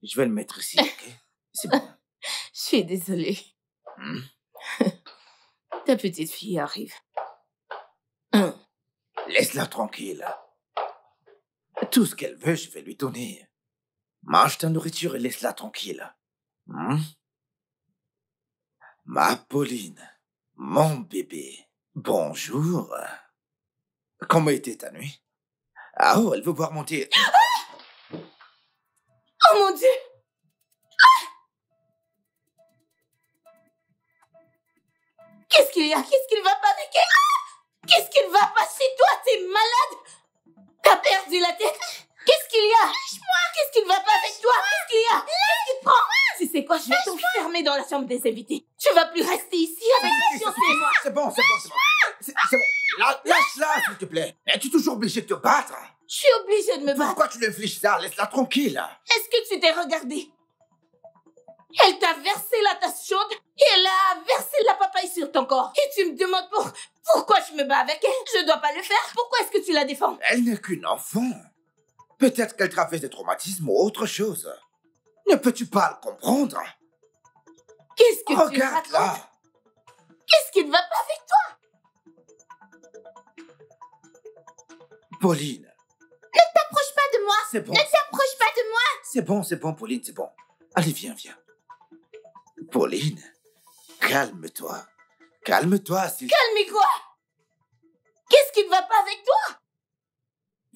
Je vais le mettre ici, ok? C'est bon. Je suis désolée. Ta petite fille arrive. Laisse-la tranquille. Tout ce qu'elle veut, je vais lui donner. Mange ta nourriture et laisse-la tranquille. Ma Pauline, mon bébé, bonjour. Comment était ta nuit? Ah oh, elle veut boire mon thé. Oh mon Dieu! Qu'est-ce qu'il y a? Qu'est-ce qu'il va pas avec elle? Qu'est-ce qu'il va pas chez toi? T'es malade? T'as perdu la tête? Qu'est-ce qu'il y a? Lâche-moi! Qu'est-ce qu'il va pas avec toi? Qu'est-ce qu'il y a? Qu'est-ce qui te prend? Tu sais quoi? Je vais t'enfermer dans la chambre des invités. Tu vas plus rester ici avec la fiancée et moi. C'est bon. C'est bon. Lâche-la, s'il te plaît. Es-tu toujours obligé de te battre? Je suis obligée de me battre. Pourquoi tu lui infliges ça? Laisse-la tranquille. Est-ce que tu t'es regardé? Elle t'a versé la tasse chaude et elle a versé la papaye sur ton corps. Et tu me demandes pourquoi je me bats avec elle? Je dois pas le faire. Pourquoi est-ce que tu la défends? Elle n'est qu'une enfant. Peut-être qu'elle traverse des traumatismes ou autre chose. Ne peux-tu pas le comprendre? Qu'est-ce que tu Regarde racontes? là. Qu'est-ce qui ne va pas avec toi? Pauline. Ne t'approche pas de moi. C'est bon. Ne t'approche pas de moi. C'est bon, Pauline, c'est bon. Allez, viens. Pauline, calme-toi. Calme-toi, s'il... Calme quoi? Qu'est-ce qui ne va pas avec toi?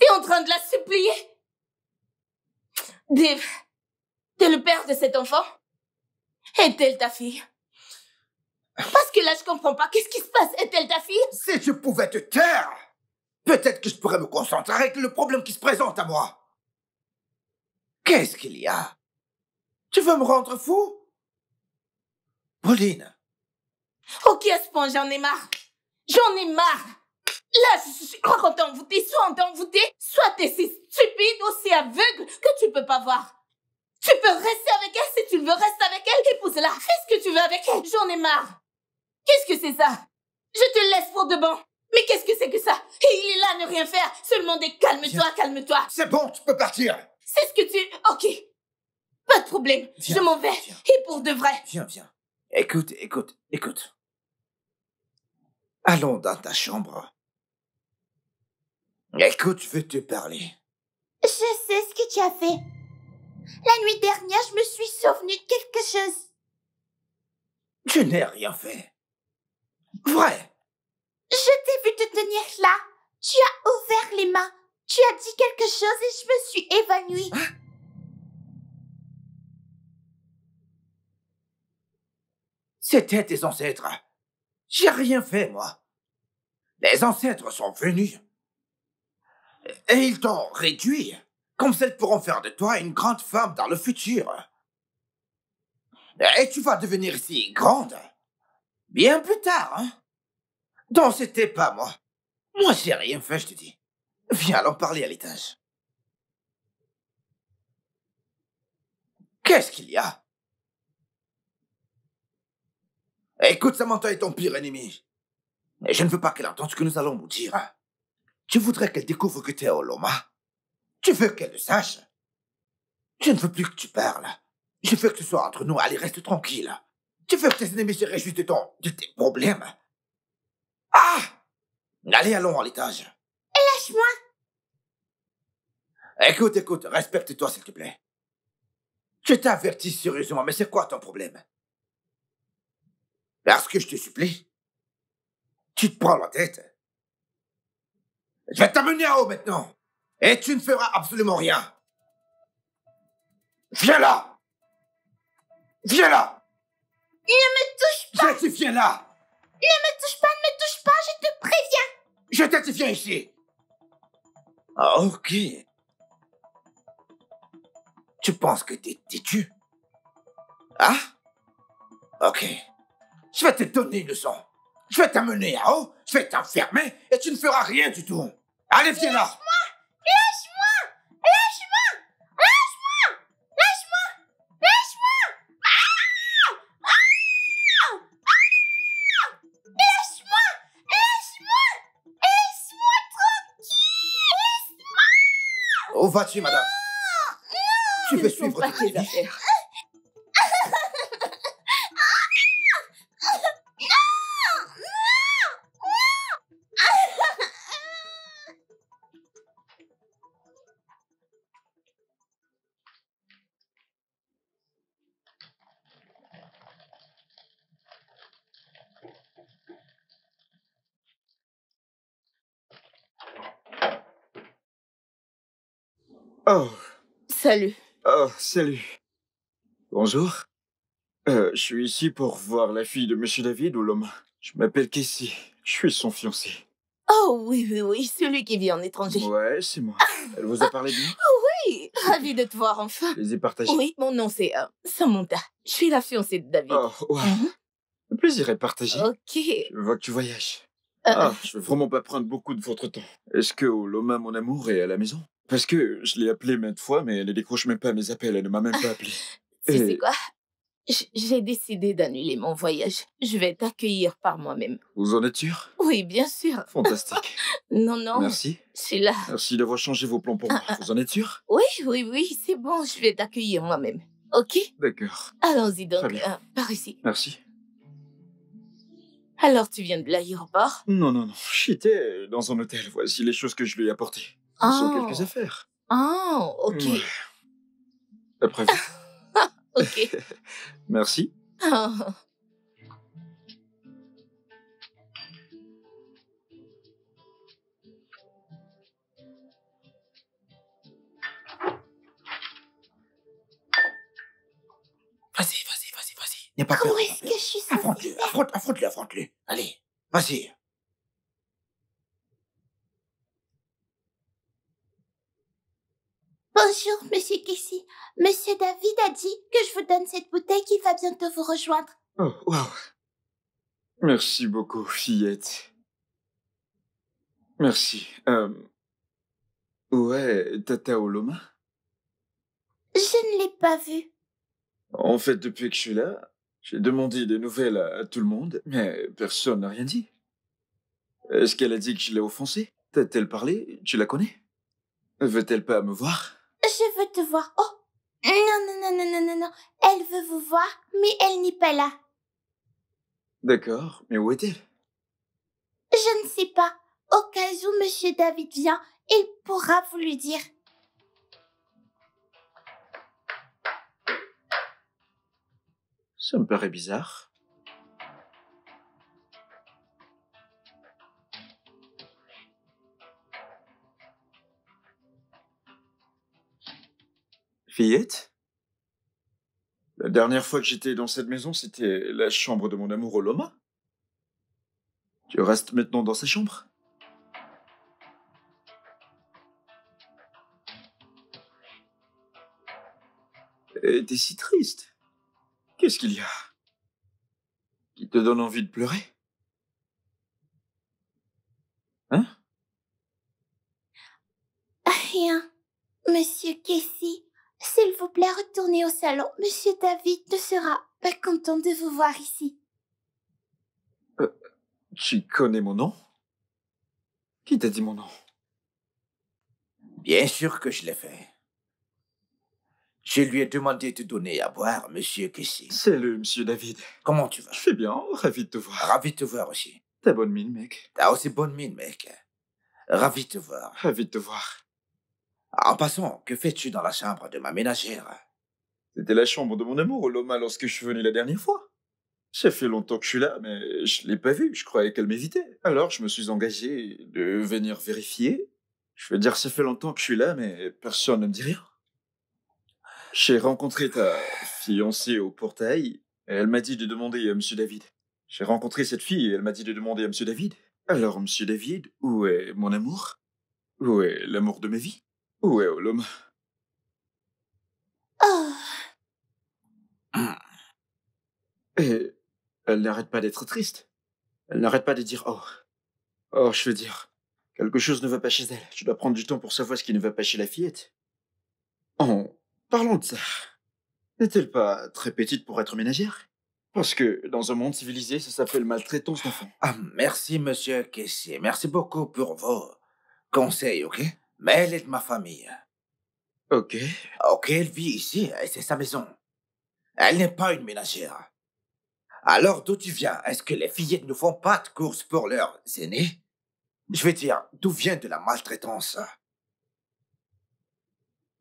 T'es en train de la supplier? T'es le père de cet enfant? Est-elle ta fille? Parce que là, je comprends pas. Qu'est-ce qui se passe? Est-elle ta fille? Si je pouvais te taire, peut-être que je pourrais me concentrer avec le problème qui se présente à moi. Qu'est-ce qu'il y a? Tu veux me rendre fou? Pauline. Ok, à ce point, j'en ai marre. J'en ai marre. Là, je crois qu'on t'a envoûté. Soit on t'a envoûté, soit t'es si stupide, aussi aveugle que tu peux pas voir. Tu peux rester avec elle si tu le veux, reste avec elle. Épouse-la. Fais ce que tu veux avec elle. J'en ai marre. Qu'est-ce que c'est ça? Je te laisse pour de bon. Mais qu'est-ce que c'est que ça? Et il est là à ne rien faire. Seulement des calme-toi, calme-toi. C'est bon, tu peux partir. C'est ce que tu... Ok. Pas de problème. Viens, Je m'en vais. viens. Et pour de vrai. Viens. Écoute. Allons dans ta chambre. Écoute, je veux te parler. Je sais ce que tu as fait. La nuit dernière, je me suis souvenue de quelque chose. Je n'ai rien fait. Vrai. Je t'ai vu te tenir là. Tu as ouvert les mains. Tu as dit quelque chose et je me suis évanouie. C'était tes ancêtres. J'ai rien fait, moi. Les ancêtres sont venus. Et ils t'ont réduit. Comme s'ils pourront faire de toi une grande femme dans le futur. Et tu vas devenir si grande. Bien plus tard, hein. Donc c'était pas moi. Moi, j'ai rien fait, je te dis. Viens, allons parler à l'étage. Qu'est-ce qu'il y a? Écoute, Samantha est ton pire ennemi. Et je ne veux pas qu'elle entende ce que nous allons nous dire. Tu voudrais qu'elle découvre que t'es Oloma. Tu veux qu'elle le sache. Je ne veux plus que tu parles. Je veux que ce soit entre nous. Allez, reste tranquille. Tu veux que tes ennemis se réjouissent de tes problèmes. Ah! Allez, allons à l'étage. Lâche-moi. Écoute, respecte-toi, s'il te plaît. Je t'avertis sérieusement, mais c'est quoi ton problème? Parce que je te supplie. Tu te prends la tête. Je vais t'amener en haut maintenant. Et tu ne feras absolument rien. Viens là. Viens là. Ne me touche pas. Je te viens là. Ne me touche pas, je te préviens. Je te viens ici. Ah, ok. Tu penses que t'es têtu? Ah? Ok. Je vais te donner une leçon. Je vais t'amener en haut, je vais t'enfermer et tu ne feras rien du tout. Allez, viens là. Où vas-tu, madame? Tu veux suivre Pas tes tes affaires. Oh, Salut. salut. Bonjour. Je suis ici pour voir la fille de Monsieur David ou l'homme. Je m'appelle Casey. Je suis son fiancé. Oh oui, celui qui vit en étranger. Ouais, c'est moi. Elle vous a parlé de moi? Oui, ravi de te voir enfin. Je les ai partagés. Oui, mon nom c'est Samantha. Je suis la fiancée de David. Oh, wow. Le plaisir est partagé. Ok. Je vois que tu voyages. Euh, Je veux vraiment pas prendre beaucoup de votre temps. Est-ce que Oloma, mon amour, est à la maison? Parce que je l'ai appelée maintes fois, mais elle ne décroche même pas mes appels. Elle ne m'a même pas appelé. Tu sais quoi? J'ai décidé d'annuler mon voyage. Je vais t'accueillir par moi-même. Vous en êtes sûr? Oui, bien sûr. Fantastique. Non. Merci. Je suis là. Merci d'avoir changé vos plans pour moi. Vous en êtes sûr? Oui, c'est bon, je vais t'accueillir moi-même. Ok? D'accord. Allons-y donc, Très bien. par ici. Merci. Alors, tu viens de l'aéroport? Non. J'étais dans un hôtel. Voici les choses que je lui ai apportées. Ce sont quelques affaires. Oh, ok. Ouais. Après vous. Ok. Merci. Oh. Vas-y. N'aie pas peur. Où est-ce que je suis censée Affronte-le, faire? affronte-le. Allez, vas-y. Bonjour, Monsieur Casey. Monsieur David a dit que je vous donne cette bouteille qui va bientôt vous rejoindre. Oh, wow. Merci beaucoup, fillette. Merci. Ouais, Tata Oloma? Je ne l'ai pas vue. En fait, depuis que je suis là, j'ai demandé des nouvelles à tout le monde, mais personne n'a rien dit. Est-ce qu'elle a dit que je l'ai offensée? T'a-t-elle parlé? Tu la connais? Veut-elle pas me voir? Je veux te voir. Oh, non. Elle veut vous voir, mais elle n'est pas là. D'accord, mais où est-elle? Je ne sais pas. Au cas où Monsieur David vient, il pourra vous lui dire. Ça me paraît bizarre. Fillette? La dernière fois que j'étais dans cette maison, c'était la chambre de mon amour Oloma. Tu restes maintenant dans sa chambre? Et t'es si triste. Qu'est-ce qu'il y a? Qui te donne envie de pleurer? Hein? Rien. Monsieur Casey, s'il vous plaît, retournez au salon. Monsieur David ne sera pas content de vous voir ici. Tu connais mon nom? Qui t'a dit mon nom? Bien sûr que je l'ai fait. Je lui ai demandé de donner à boire, monsieur Casey. C'est le monsieur David. Comment tu vas? Je fais bien, ravi de te voir. Ravi de te voir aussi. T'as bonne mine, mec. T'as aussi bonne mine, mec. Ravi de te voir. Ravi de te voir. En passant, que fais-tu dans la chambre de ma ménagère? C'était la chambre de mon amour, Oloma, lorsque je suis venu la dernière fois. Ça fait longtemps que je suis là, mais je l'ai pas vue. Je croyais qu'elle m'évitait. Alors, je me suis engagé de venir vérifier. Je veux dire, ça fait longtemps que je suis là, mais personne ne me dit rien. J'ai rencontré ta fiancée au portail, et elle m'a dit de demander à monsieur David. J'ai rencontré cette fille, et elle m'a dit de demander à monsieur David. Alors, monsieur David, où est mon amour? Où est l'amour de ma vie? Où est Oloma? Oh, Et elle n'arrête pas d'être triste. Elle n'arrête pas de dire « Oh, oh, je veux dire, quelque chose ne va pas chez elle. Je dois prendre du temps pour savoir ce qui ne va pas chez la fillette. » En parlant de ça, n'est-elle pas très petite pour être ménagère? Parce que dans un monde civilisé, ça s'appelle maltraitance d'enfants. Ah, merci, monsieur Casey. Merci beaucoup pour vos conseils, ok? Mais elle est de ma famille. Ok. Ok, elle vit ici, et c'est sa maison. Elle n'est pas une ménagère. Alors, d'où tu viens? Est-ce que les fillettes ne font pas de courses pour leurs aînés? Je veux dire, d'où vient de la maltraitance?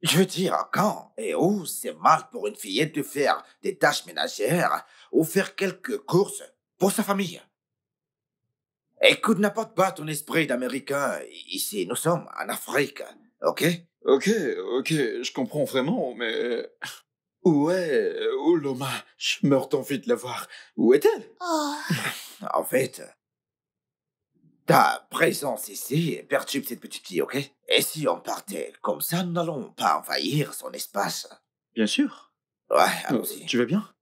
Je veux dire, quand et où c'est mal pour une fillette de faire des tâches ménagères ou faire quelques courses pour sa famille? Écoute, n'importe pas ton esprit d'Américain. Ici, nous sommes en Afrique, ok? Ok, je comprends vraiment, mais... Où est Oloma? Je meurs d'envie de la voir. Où est-elle? oh, En fait, ta présence ici perturbe cette petite fille, ok? Et si on partait comme ça, nous n'allons pas envahir son espace. Bien sûr. Ouais, allons-y. Tu vas bien?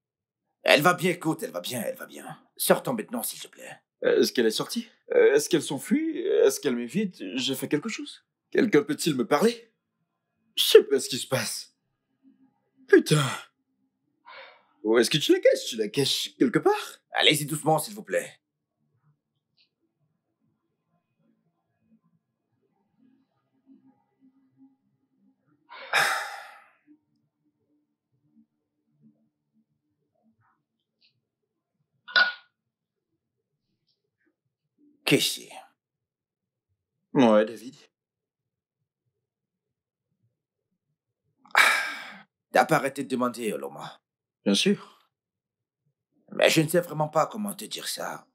Elle va bien, écoute, elle va bien, elle va bien. Sortons maintenant, s'il te plaît. Est-ce qu'elle est sortie? Est-ce qu'elle s'enfuit? Est-ce qu'elle m'évite? J'ai fait quelque chose? Quelqu'un peut-il me parler? Je sais pas ce qui se passe. Putain. Où est-ce que tu la caches? Tu la caches quelque part? Allez-y doucement, s'il vous plaît. Casey, Ouais, David. t'as pas arrêté de demander, Oloma. Bien sûr. Mais je ne sais vraiment pas comment te dire ça.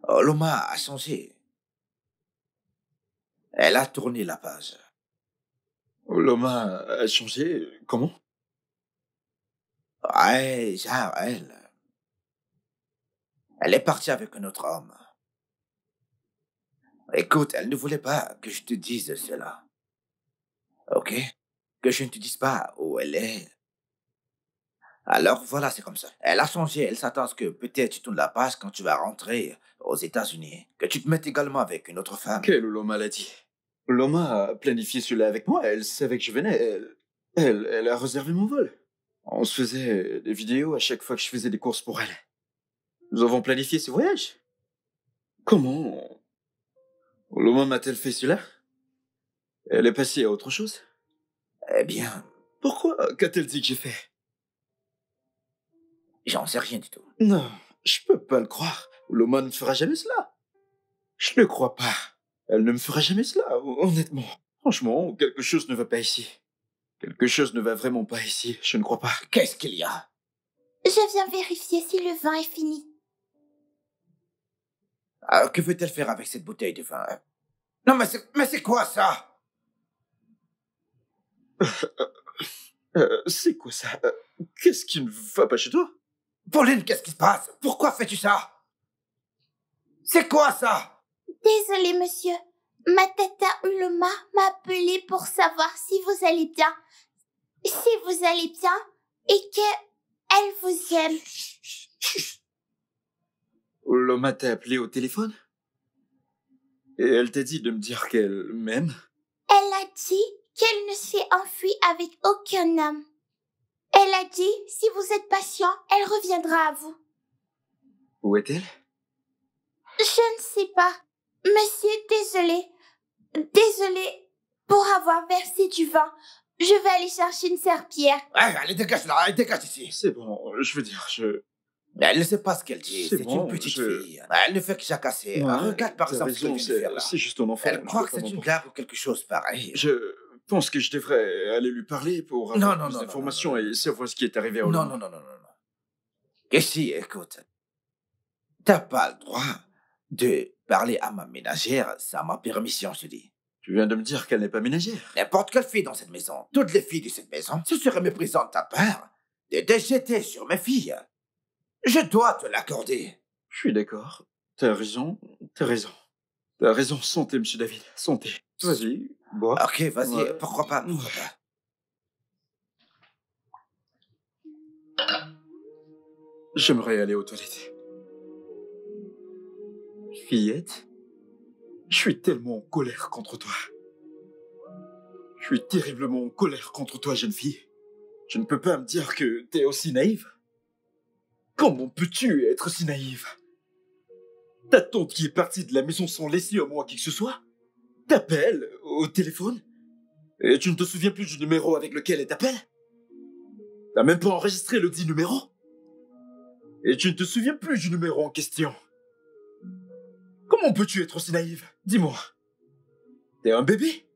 Oloma a changé. Elle a tourné la page. Oloma a changé. Comment? Ouais, genre, elle. Elle est partie avec un autre homme. Écoute, elle ne voulait pas que je te dise cela. Ok? Que je ne te dise pas où elle est. Alors voilà, c'est comme ça. Elle a changé, elle s'attend à ce que peut-être tu tournes la page quand tu vas rentrer aux États-Unis. Que tu te mettes également avec une autre femme. Quelle Oloma l'a dit? Oloma a planifié cela avec moi. Elle savait que je venais. Elle a réservé mon vol. On se faisait des vidéos à chaque fois que je faisais des courses pour elle. Nous avons planifié ce voyage. Comment Oloma m'a-t-elle fait cela? Elle est passée à autre chose? Eh bien, Pourquoi? Qu'a-t-elle dit que j'ai fait? j'en sais rien du tout. Non, je peux pas le croire. Oloma ne me fera jamais cela. Je ne crois pas. Elle ne me fera jamais cela, honnêtement. Franchement, quelque chose ne va pas ici. Quelque chose ne va vraiment pas ici, je ne crois pas. Qu'est-ce qu'il y a? je viens vérifier si le vin est fini. Que veut-elle faire avec cette bouteille de vin? Non, mais c'est quoi ça? C'est quoi ça? Qu'est-ce qui ne va pas chez toi? Pauline, qu'est-ce qui se passe? Pourquoi fais-tu ça? C'est quoi ça? Désolé, monsieur. Ma tata Uloma m'a appelé pour savoir si vous allez bien. Si vous allez bien et que elle vous aime. Loma t'a appelé au téléphone? Et elle t'a dit de me dire qu'elle m'aime? Elle a dit qu'elle ne s'est enfuie avec aucun homme. Elle a dit, si vous êtes patient, elle reviendra à vous. Où est-elle? Je ne sais pas. Monsieur, désolé. Désolé pour avoir versé du vin. Je vais aller chercher une serpillière. Allez, dégage là, allez, dégage ici. C'est bon, je veux dire, Mais elle ne sait pas ce qu'elle dit. C'est C'est bon, une petite je- fille. Elle ne fait que jacasser. Ouais, Regarde par t'as exemple ce qu'elle raison, vient de faire là. c'est juste ton enfant. Elle croit que je c'est peux une pas blague ou quelque chose pareil. Je pense que je devrais aller lui parler pour Non, avoir non, plus non, d'informations non, non. et savoir ce qui est arrivé à Non, Oloma. non, non, non, non, non. Ici, écoute. T'as pas le droit de parler à ma ménagère sans ma permission, je te dis. Tu viens de me dire qu'elle n'est pas ménagère. N'importe quelle fille dans cette maison, toutes les filles de cette maison, ce serait méprisant de ta part de déjeter sur mes filles. Je dois te l'accorder. Je suis d'accord. T'as raison, t'as raison. T'as raison, santé, monsieur David, santé. Vas-y, bois. Ok, vas-y, Ouais. pourquoi pas, pourquoi pas. J'aimerais aller aux toilettes. Fillette, je suis tellement en colère contre toi. Je suis terriblement en colère contre toi, jeune fille. Je ne peux pas me dire que t'es aussi naïve. Comment peux-tu être si naïve? Ta tante qui est partie de la maison sans laisser à moi qui que ce soit t'appelle au téléphone et tu ne te souviens plus du numéro avec lequel elle t'appelle? T'as même pas enregistré le dit numéro? Et tu ne te souviens plus du numéro en question? Comment peux-tu être aussi naïve? Dis-moi. T'es un bébé?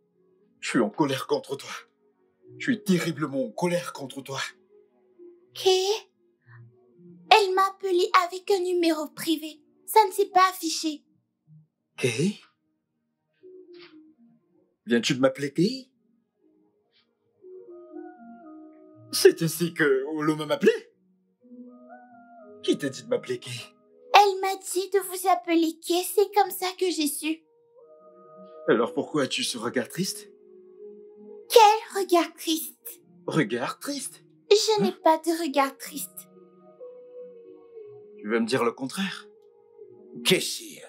Je suis en colère contre toi. Je suis terriblement en colère contre toi. Ok. Elle m'a appelé avec un numéro privé. Ça ne s'est pas affiché. Kay? Viens-tu de m'appeler Kay? C'est ainsi que Oloma m'appelait? Qui t'a dit de m'appeler Kay? Elle m'a dit de vous appeler Kay. C'est comme ça que j'ai su. Alors pourquoi as-tu ce regard triste? Quel regard triste. Regard triste? Je n'ai pas de regard triste. Tu vas me dire le contraire? Kessie,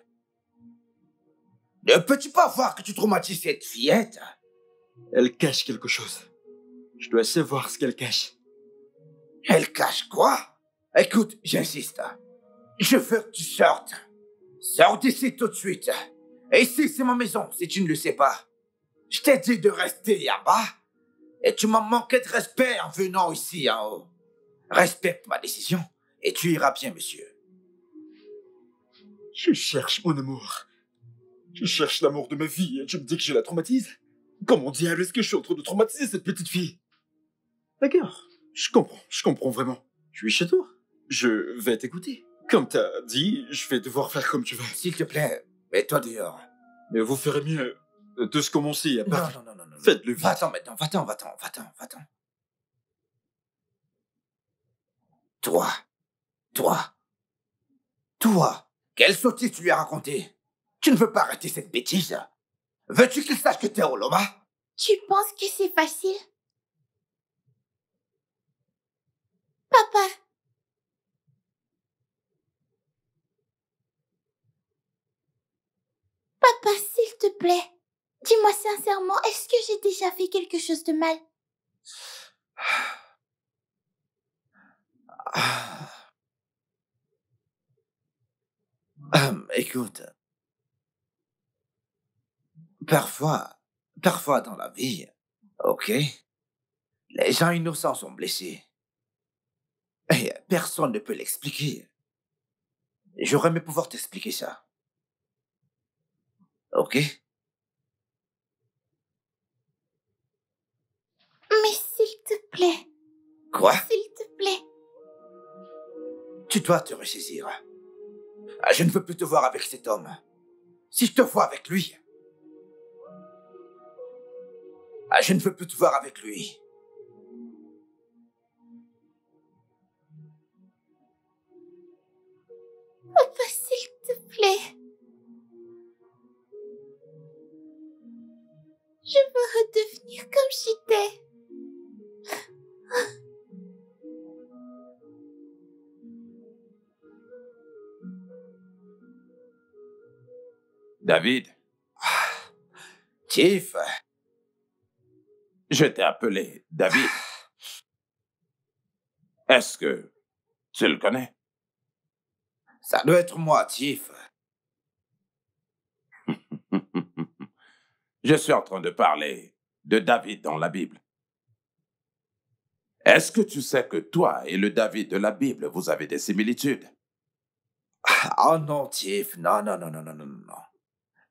ne peux-tu pas voir que tu traumatises cette fillette? Elle cache quelque chose. Je dois savoir ce qu'elle cache. Elle cache quoi? Écoute, j'insiste. Je veux que tu sortes. Sors d'ici tout de suite. Et ici, c'est ma maison, si tu ne le sais pas. Je t'ai dit de rester là-bas. Et tu m'as manqué de respect en venant ici en haut. Respecte ma décision et tu iras bien, monsieur. Je cherche mon amour. Je cherche l'amour de ma vie et tu me dis que je la traumatise? Comment diable est-ce que je suis en train de traumatiser cette petite fille? D'accord, je comprends vraiment. Je suis chez toi. Je vais t'écouter. Comme t'as dit, je vais devoir faire comme tu veux. S'il te plaît, mets-toi dehors. Mais vous ferez mieux de se commencer à part. Non, non, non, non. Faites-le vite. Va-t'en maintenant, va-t'en. Toi, quelle sottise tu lui as raconté? Tu ne veux pas arrêter cette bêtise? Veux-tu qu'il sache que t'es Oloma? Tu penses que c'est facile? Papa. Papa, s'il te plaît. Dis-moi sincèrement, est-ce que j'ai déjà fait quelque chose de mal? Écoute. Parfois dans la vie, ok, les gens innocents sont blessés. Et personne ne peut l'expliquer. J'aurais aimé pouvoir t'expliquer ça. Ok? Mais s'il te plaît. Quoi? S'il te plaît. Tu dois te ressaisir. Je ne veux plus te voir avec cet homme. Si je te vois avec lui... je ne veux plus te voir avec lui. Papa, s'il te plaît. Je veux redevenir comme j'étais. David, Tiff, je t'ai appelé David. Est-ce que tu le connais? ça doit être moi, Tiff. Je suis en train de parler de David dans la Bible. Est-ce que tu sais que toi et le David de la Bible, vous avez des similitudes? Oh non, Tiff, non, non, non, non, non, non, non.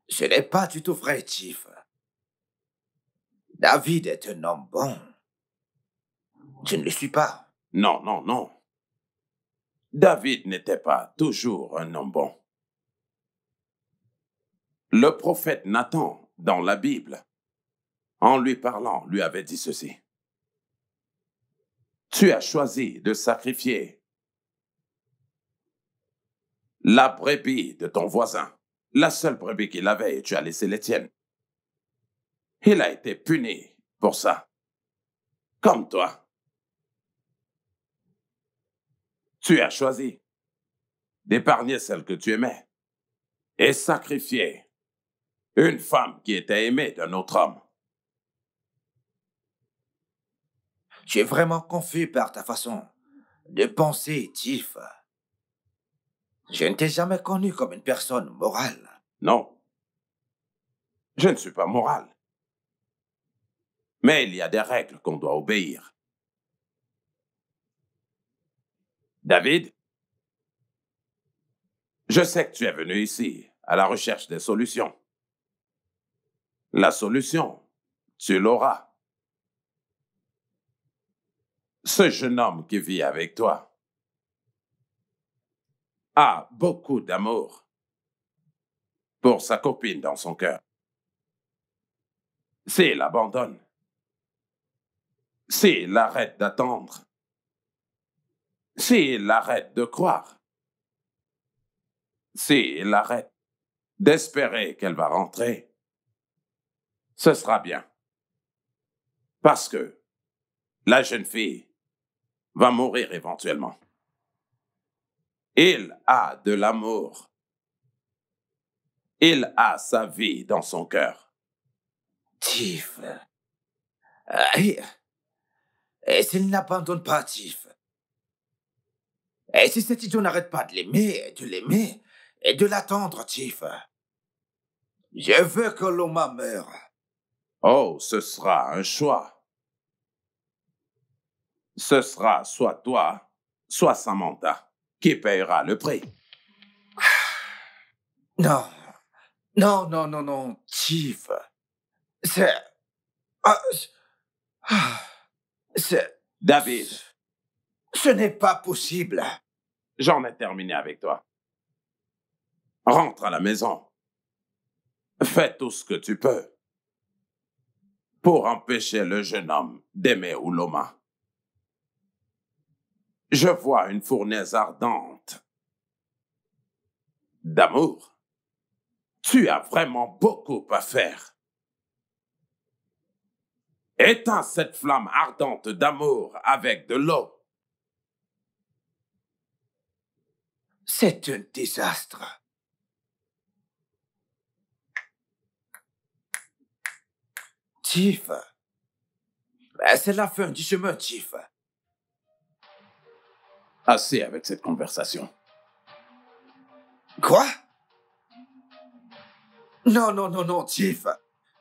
Ce n'est pas du tout vrai, Tiff. David est un homme bon. Je ne le suis pas. Non, non, non. David n'était pas toujours un homme bon. Le prophète Nathan, dans la Bible, en lui parlant, lui avait dit ceci. Tu as choisi de sacrifier la brebis de ton voisin, la seule brebis qu'il avait, et tu as laissé les tiennes. Il a été puni pour ça, comme toi. Tu as choisi d'épargner celle que tu aimais et sacrifier une femme qui était aimée d'un autre homme. Tu es vraiment confus par ta façon de penser, Tiff. Je ne t'ai jamais connu comme une personne morale. Non, je ne suis pas moral. Mais il y a des règles qu'on doit obéir. David, je sais que tu es venu ici à la recherche des solutions. La solution, tu l'auras. Ce jeune homme qui vit avec toi a beaucoup d'amour pour sa copine dans son cœur. S'il abandonne, s'il arrête d'attendre, s'il arrête de croire, s'il arrête d'espérer qu'elle va rentrer, ce sera bien. Parce que la jeune fille va mourir éventuellement. Il a de l'amour. Il a sa vie dans son cœur. Tiff. Et s'il n'abandonne pas, Tiff. Et si cet idiot n'arrête pas de l'aimer et de l'attendre, Tiff. Je veux que Loma meure. Oh, ce sera un choix. Ce sera soit toi, soit Samantha qui payera le prix. Non. Non, non, non, non, Tiff. C'est... C'est... David, Ce n'est pas possible. j'en ai terminé avec toi. Rentre à la maison. Fais tout ce que tu peux pour empêcher le jeune homme d'aimer Ouloma. Je vois une fournaise ardente d'amour. Tu as vraiment beaucoup à faire. Éteins cette flamme ardente d'amour avec de l'eau. C'est un désastre. Tiff. C'est la fin du chemin, Tiff. Assez avec cette conversation. Quoi? Non, non, non, non, Tiff.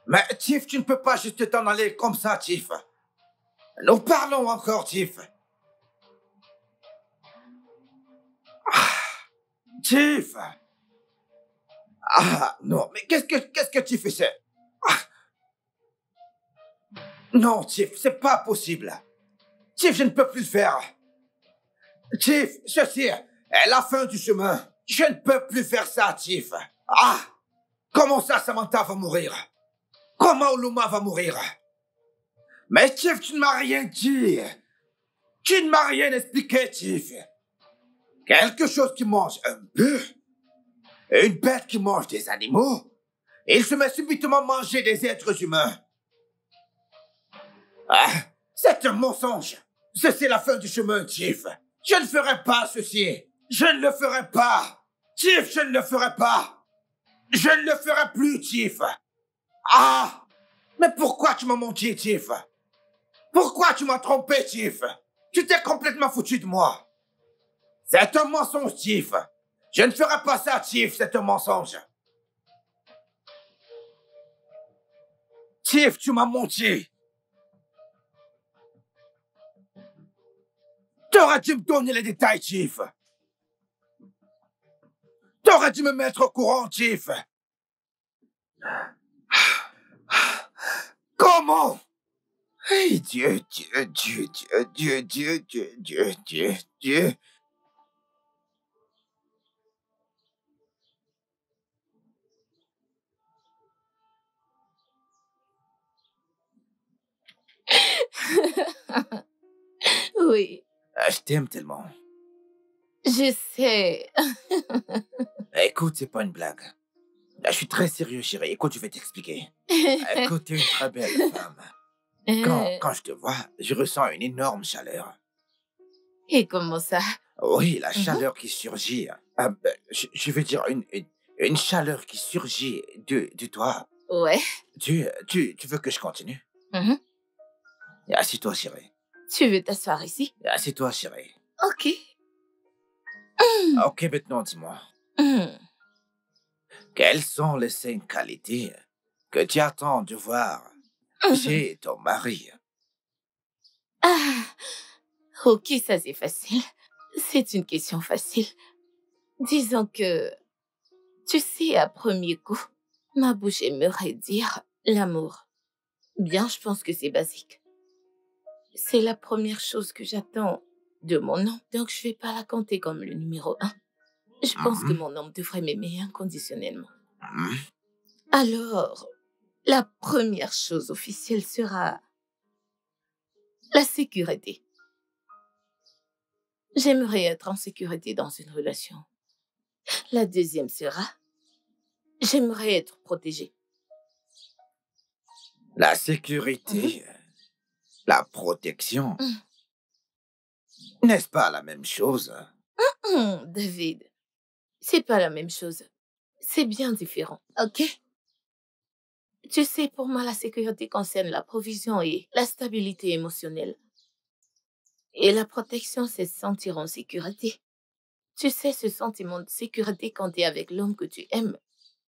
Mais Tiff, tu ne peux pas juste t'en aller comme ça, Tiff. Nous parlons encore, Tiff. Tiff. Ah, non, mais qu'est-ce que tu fais? Non, Tiff, c'est pas possible. Tiff, je ne peux plus le faire. Tiff, ceci est la fin du chemin. Je ne peux plus faire ça, Tiff. Ah! Comment ça, Samantha va mourir? Comment Ouloma va mourir? Mais Tiff, tu ne m'as rien dit. Tu ne m'as rien expliqué, Tiff. Quelque chose qui mange un bœuf, une bête qui mange des animaux, il se met subitement à manger des êtres humains. Ah, c'est un mensonge. Ceci est la fin du chemin, Chief. Je ne ferai pas ceci. Je ne le ferai pas. Chief, je ne le ferai pas. Je ne le ferai plus, Chief. Ah! Mais pourquoi tu m'as menti, Chief? Pourquoi tu m'as trompé, Chief? Tu t'es complètement foutu de moi. C'est un mensonge, Chief. Je ne ferai pas ça, Chief, c'est un mensonge. Chief, tu m'as menti. T'aurais dû me donner les détails, Chief. T'aurais dû me mettre au courant, Chief. Comment? Hey, Dieu, Dieu, Dieu, Dieu, Dieu, Dieu, Dieu, Dieu, Dieu, Dieu. Oui, Je t'aime tellement. je sais. Écoute, c'est pas une blague. Je suis très sérieux, chérie. Écoute, je vais t'expliquer. Écoute, t'es une très belle femme. Quand je te vois, je ressens une énorme chaleur. Et comment ça? Oui, la chaleur qui surgit. Je veux dire, une chaleur qui surgit de toi. Ouais. Tu veux que je continue? Mhm. Assis-toi, chérie. Tu veux t'asseoir ici? Assis-toi, chérie. Ok. Ok, maintenant, dis-moi. Hmm. Quelles sont les 5 qualités que tu attends de voir chez ton mari? Ah, ok, ça c'est facile. C'est une question facile. Disons que, tu sais, à premier coup, ma bouche aimerait dire l'amour. Bien, je pense que c'est basique. C'est la première chose que j'attends de mon homme, donc je vais pas la compter comme le numéro 1. Je pense que mon homme devrait m'aimer inconditionnellement. Alors, la première chose officielle sera la sécurité. J'aimerais être en sécurité dans une relation. La deuxième sera, j'aimerais être protégée. La sécurité, la protection. N'est-ce pas la même chose? David, c'est pas la même chose. C'est bien différent, ok? Tu sais, pour moi, la sécurité concerne la provision et la stabilité émotionnelle. Et la protection, c'est se sentir en sécurité. Tu sais, ce sentiment de sécurité quand tu es avec l'homme que tu aimes,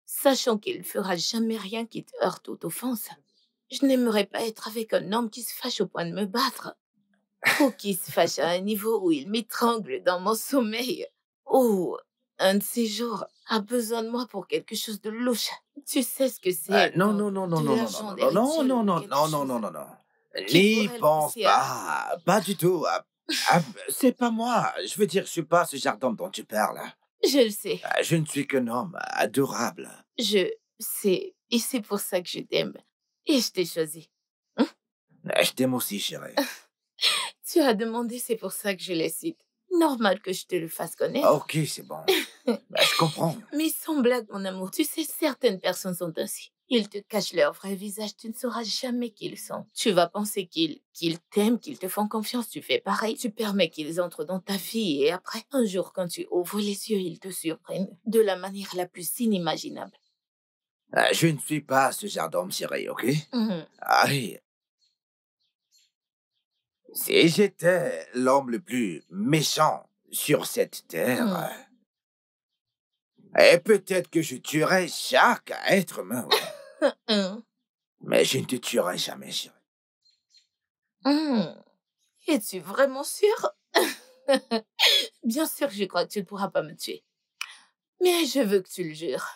sachant qu'il ne fera jamais rien qui te heurte ou t'offense. Je n'aimerais pas être avec un homme qui se fâche au point de me battre, ou qui se fâche à un niveau où il m'étrangle dans mon sommeil, ou un de ces jours a besoin de moi pour quelque chose de louche. Tu sais ce que c'est? Non, quand non, non, non, de non, non, l'argent non, non, d'héritier non, non, ou non, quelque non, non, chose non, non, non. qui N'y pourrait le pense pousser à- pas, pas du tout. C'est pas moi. Je veux dire, je suis pas ce genre d'homme dont tu parles. Je le sais, Je ne suis qu'un homme adorable. je sais, et c'est pour ça que je t'aime. Et je t'ai choisi. Je t'aime aussi, chérie. Tu as demandé, c'est pour ça que je les cite. Normal que je te le fasse connaître. Ok, c'est bon. Je comprends. Mais sans blague, mon amour, tu sais, certaines personnes sont ainsi. Ils te cachent leur vrai visage, tu ne sauras jamais qui ils sont. Tu vas penser qu'ils t'aiment, qu'ils te font confiance, tu fais pareil. Tu permets qu'ils entrent dans ta vie et après, un jour, quand tu ouvres les yeux, ils te surprennent de la manière la plus inimaginable. Je ne suis pas ce genre d'homme, chérie, ok? Mhm. Allez. Si j'étais l'homme le plus méchant sur cette terre, et peut-être que je tuerais chaque être humain, ouais. Mais je ne te tuerai jamais, chérie. Es-tu vraiment sûr? Bien sûr que je crois que tu ne pourras pas me tuer. Mais je veux que tu le jures.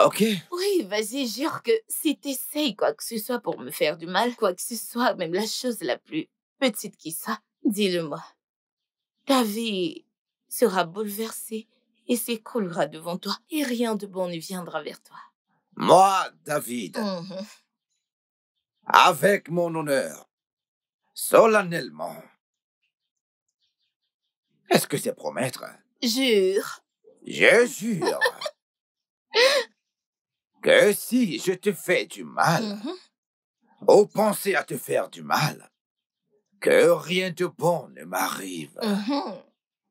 Ok. Oui, vas-y, jure que si t'essayes quoi que ce soit pour me faire du mal, quoi que ce soit, même la chose la plus petite qui soit, dis-le-moi. Ta vie sera bouleversée et s'écroulera devant toi et rien de bon ne viendra vers toi. Moi, David, avec mon honneur, solennellement, Est-ce que c'est promettre? Jure. Je jure que si je te fais du mal, Mhm. ou penser à te faire du mal, que rien de bon ne m'arrive, Mhm.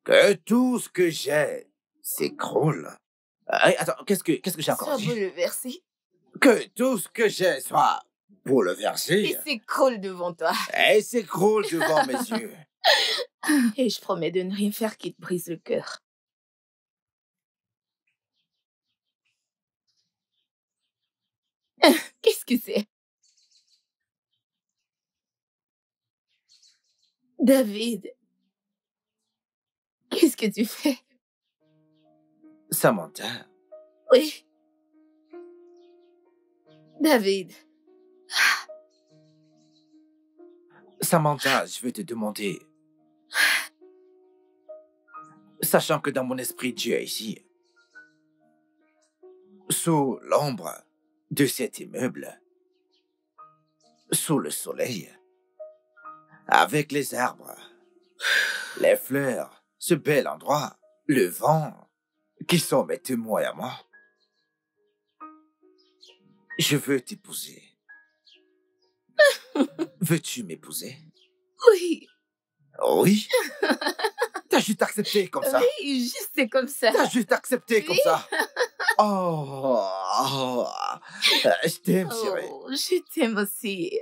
que tout ce que j'ai s'écroule. Attends, qu'est-ce que j'ai encore Sois dit? bouleversé. Que tout ce que j'ai soit Il bouleversé s'écroule devant toi. et s'écroule devant mes yeux. Et je promets de ne rien faire qui te brise le cœur. Qu'est-ce que c'est? David. Qu'est-ce que tu fais? Samantha, Oui. David. Samantha, je vais te demander, sachant que dans mon esprit, Dieu est ici, sous l'ombre de cet immeuble, sous le soleil, avec les arbres, les fleurs, ce bel endroit, le vent, qui sont mes témoins à moi. Je veux t'épouser. Veux-tu m'épouser? Oui. Oui? T'as juste accepté comme ça. Oui, juste c'est comme ça. T'as juste accepté comme Oui. ça. Oh, je t'aime, chérie. Oh, je t'aime aussi.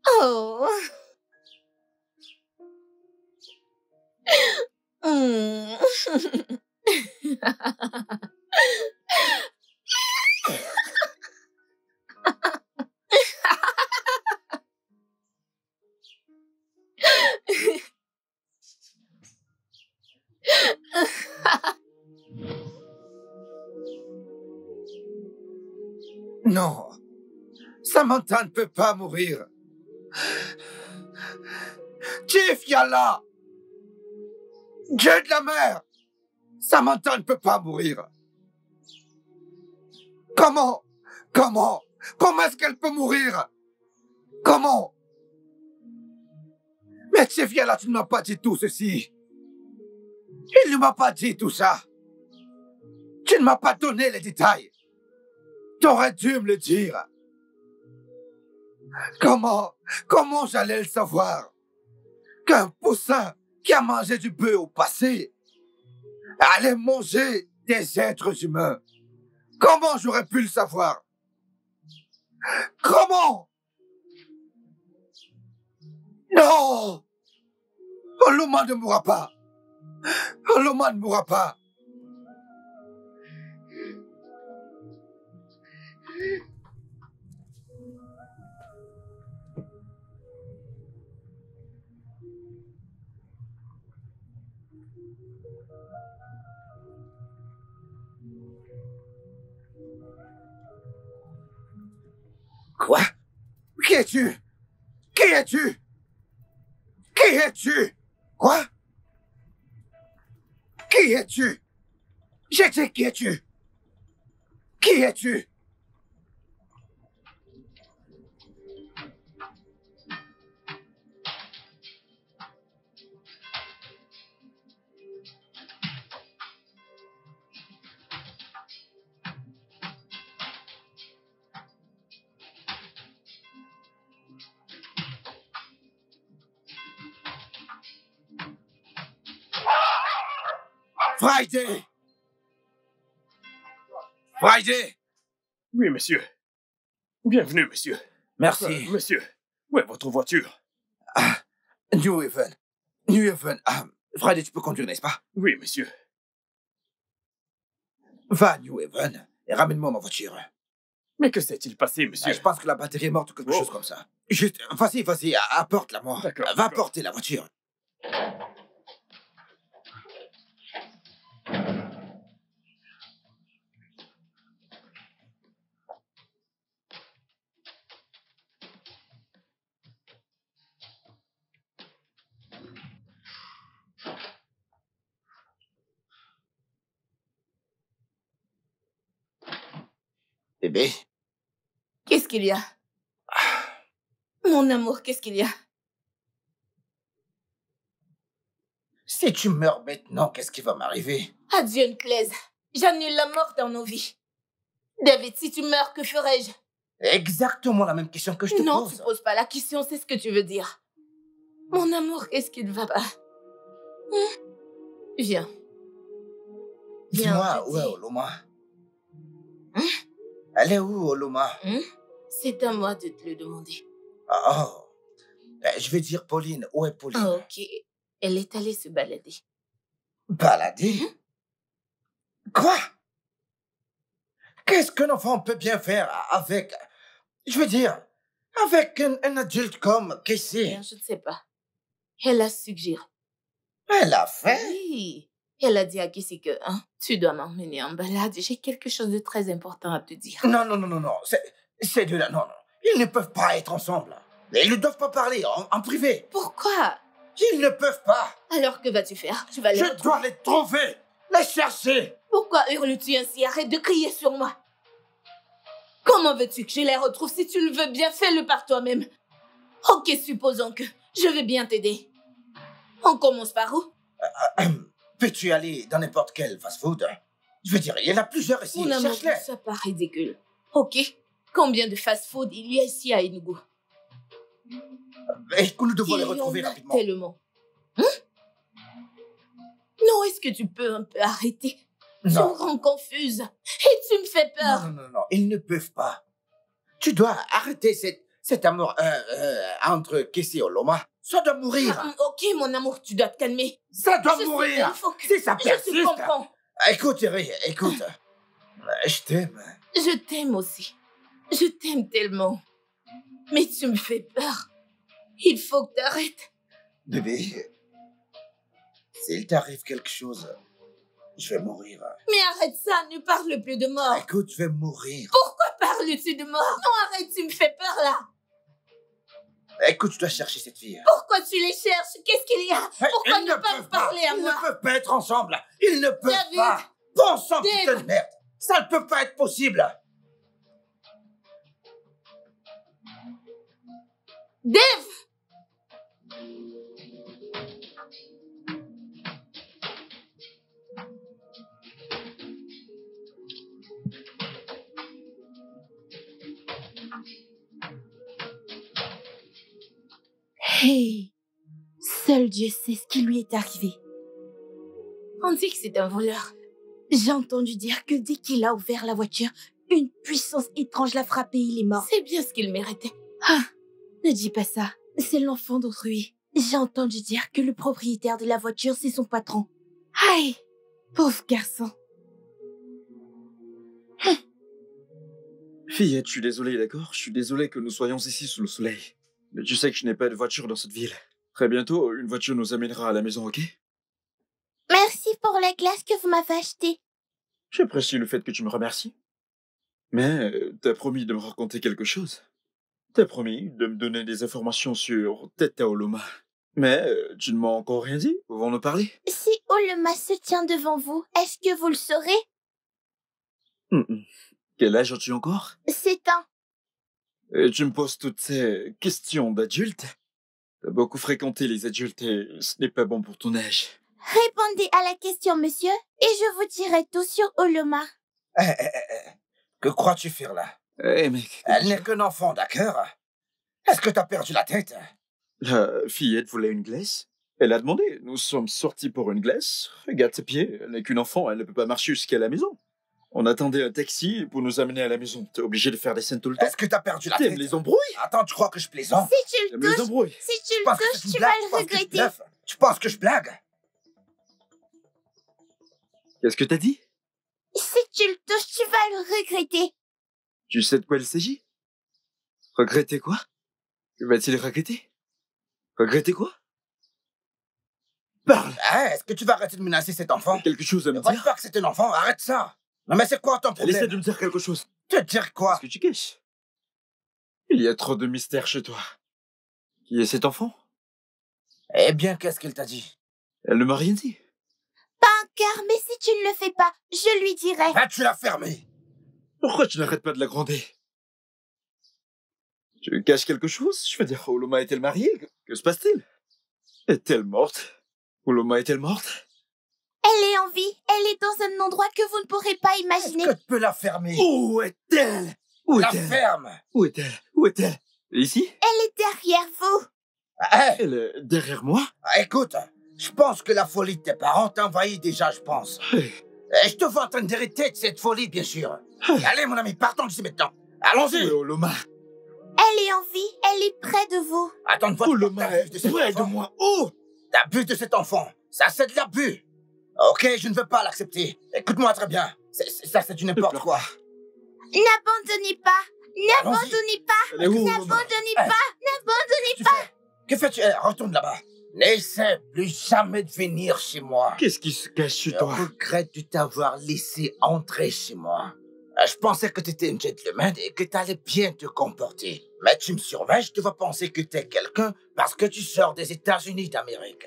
Oh. Hmm. Non, Samantha ne peut pas mourir. Chief Yalla, Dieu de la mer, Samantha ne peut pas mourir. Comment est-ce qu'elle peut mourir? Comment? Mais Chief Yalla, tu ne m'as pas dit tout ceci. Il ne m'a pas dit tout ça. Tu ne m'as pas donné les détails. T'aurais dû me le dire. Comment j'allais le savoir? Qu'un poussin qui a mangé du bœuf au passé allait manger des êtres humains. Comment j'aurais pu le savoir? Comment? Non! Oloma ne mourra pas. Oloma ne mourra pas. Quoi? Qui es-tu? Qui es-tu? Qui es-tu? Quoi? Qui es-tu? J'ai dit qui es-tu? Qui es-tu? Friday! Friday! Oui, monsieur. Bienvenue, monsieur. Merci. Monsieur, où est votre voiture? New Haven. New Haven. Friday, tu peux conduire, n'est-ce pas? Oui, monsieur. Va à New Haven et ramène-moi ma voiture. Mais que s'est-il passé, monsieur? Je pense que la batterie est morte ou quelque chose comme ça. Juste, vas-y, apporte-la moi. D'accord, Va d'accord. porter la voiture. Bébé, Qu'est-ce qu'il y a? Mon amour, qu'est-ce qu'il y a? Si tu meurs maintenant, qu'est-ce qui va m'arriver? Adieu, Nclèse. J'annule la mort dans nos vies. David, si tu meurs, que ferais-je? Exactement la même question que je te Non, pose. tu poses pas la question, c'est ce que tu veux dire. Mon amour, qu'est-ce qui ne va pas? Viens. Dis-moi, je où est dis. Oloma? Elle est où, Oloma? C'est à moi de te le demander. Oh. Je vais dire Pauline. Où est Pauline? Ah, ok. Elle est allée se balader. Balader? Quoi? Qu'est-ce qu'un enfant peut bien faire avec... Je veux dire, avec un adulte comme Casey? Bien, je ne sais pas. Elle a suggéré. Elle a fait? Oui. Elle a dit à Kissy que, tu dois m'emmener en balade. J'ai quelque chose de très important à te dire. Non. Ces deux-là, non. Ils ne peuvent pas être ensemble. Ils ne doivent pas parler en privé. Pourquoi? Ils ne peuvent pas. Alors que vas-tu faire? Tu vas les Je retrouver. dois les trouver. Les chercher. Pourquoi hurles-tu ainsi? Arrête de crier sur moi. Comment veux-tu que je les retrouve? Si tu le veux bien, fais-le par toi-même. Ok, supposons que je vais bien t'aider. On commence par où? Peux-tu aller dans n'importe quel fast-food? Je veux dire, il y en a plusieurs ici. Mon amour, Cherche-les. ça paraît ridicule. Ok. Combien de fast-food il y a ici à Enugu? Et que nous devons Il les y retrouver en a rapidement. tellement. Non, est-ce que tu peux un peu arrêter? Tu me Non. rends confuse. Et tu me fais peur. Non. Ils ne peuvent pas. Tu dois arrêter cet amour entre Casey et Oloma. Ça doit mourir. Ok, mon amour, tu dois te calmer. Ça doit Je sais, mourir. il faut que- Si ça Je persiste. te comprends. Écoute, Thierry, écoute. Je t'aime. Je t'aime aussi. Je t'aime tellement. Mais tu me fais peur. Il faut que t'arrêtes. Bébé, s'il t'arrive quelque chose, je vais mourir. Mais arrête ça, ne parle plus de mort. Écoute, je vais mourir. Pourquoi parles-tu de mort? Non, arrête, tu me fais peur là. Écoute, je dois chercher cette fille. Pourquoi tu les cherches? Qu'est-ce qu'il y a? Pourquoi Ils ne pas me parler à Ils moi? ne peuvent pas être ensemble. Ils ne peuvent David. pas. Bon sang, Dave. putain de merde. Ça ne peut pas être possible. Dave! Hey, seul Dieu sait ce qui lui est arrivé. On dit que c'est un voleur. J'ai entendu dire que dès qu'il a ouvert la voiture, une puissance étrange l'a frappé et il est mort. C'est bien ce qu'il méritait. Ah, ne dis pas ça. C'est l'enfant d'autrui. J'ai entendu dire que le propriétaire de la voiture, c'est son patron. Aïe, pauvre garçon. Fillette, je suis désolé, d'accord? Je suis désolé que nous soyons ici sous le soleil. Mais tu sais que je n'ai pas de voiture dans cette ville. Très bientôt, une voiture nous amènera à la maison, ok? Merci pour la glace que vous m'avez achetée. J'apprécie le fait que tu me remercies. Mais t'as promis de me raconter quelque chose. T'as promis de me donner des informations sur Teta Oloma. Mais tu ne m'as encore rien dit. Pouvons-nous parler? Si Oloma se tient devant vous, est-ce que vous le saurez? Quel âge as-tu encore? C'est un... Et tu me poses toutes ces questions d'adulte? T'as beaucoup fréquenté les adultes et ce n'est pas bon pour ton âge. Répondez à la question, monsieur, et je vous dirai tout sur Oloma. Que crois-tu faire là? Eh mec, Elle n'est qu'un enfant, d'accord? Est-ce que t'as perdu la tête? la fillette voulait une glace. Elle a demandé. Nous sommes sortis pour une glace. Regarde ses pieds. Elle n'est qu'une enfant. Elle ne peut pas marcher jusqu'à la maison. On attendait un taxi pour nous amener à la maison. T'es obligé de faire des scènes tout le temps. Est-ce que t'as perdu la T'aimes tête? les embrouilles? Attends, tu crois que je plaisante? Si tu le T'aimes les touches, embrouilles? si tu Tu le penses que c'est touches, une tu blague? vas Tu le penses que je regretter. bluffe? Tu penses que je blague? Qu'est-ce que t'as dit? Si tu le touches, tu vas le regretter. Tu sais de quoi il s'agit? Regretter quoi? Que va-t-il regretter? Regretter quoi? Parle! Hein, est-ce que tu vas arrêter de menacer cet enfant? Quelque chose à me Ne pense dire? pas que c'est un enfant, arrête ça! Non mais c'est quoi ton Elle essaie problème? de me dire quelque chose. Te dire quoi? Qu'est-ce que tu caches? Il y a trop de mystères chez toi. Qui est cet enfant? Eh bien, qu'est-ce qu'elle t'a dit? Elle ne m'a rien dit. Pas encore, mais si tu ne le fais pas, je lui dirai. Ah, tu l'as fermé! Pourquoi tu n'arrêtes pas de la gronder? Tu caches quelque chose? Je veux dire, Oloma est-elle mariée? Que se passe-t-il? Est-elle morte? Oloma est-elle morte? Elle est en vie. Elle est dans un endroit que vous ne pourrez pas imaginer. Est-ce que tu peux la fermer? Où est-elle? Où La est-elle? ferme! Où est-elle? Où est-elle? Ici? Elle est derrière vous. Hey, Elle est derrière moi? écoute, je pense que la folie de tes parents t'a envahi déjà, je pense. Hey. Et je te vois en train d'hériter de cette folie, bien sûr. Allez, mon ami, partons d'ici maintenant. Allons-y. Où est Oloma? Elle est en vie. Elle est près de vous. Attends une fois. Oloma est près de moi. Oh! T'abuses de cet enfant. Ça, c'est de l'abus. Ok, je ne veux pas l'accepter. Écoute-moi très bien. Ça, c'est du n'importe quoi. N'abandonnez pas. N'abandonnez pas. Elle est où, Oloma? N'abandonnez Hey. pas. N'abandonnez Tu pas. fais? Que fais-tu? Retourne là-bas. N'essaie plus jamais de venir chez moi. Qu'est-ce qui se cache chez Je toi? regrette de t'avoir laissé entrer chez moi. Je pensais que t'étais une gentleman et que t'allais bien te comporter. Mais tu me surveilles, je te vois penser que t'es quelqu'un parce que tu sors des États-Unis d'Amérique.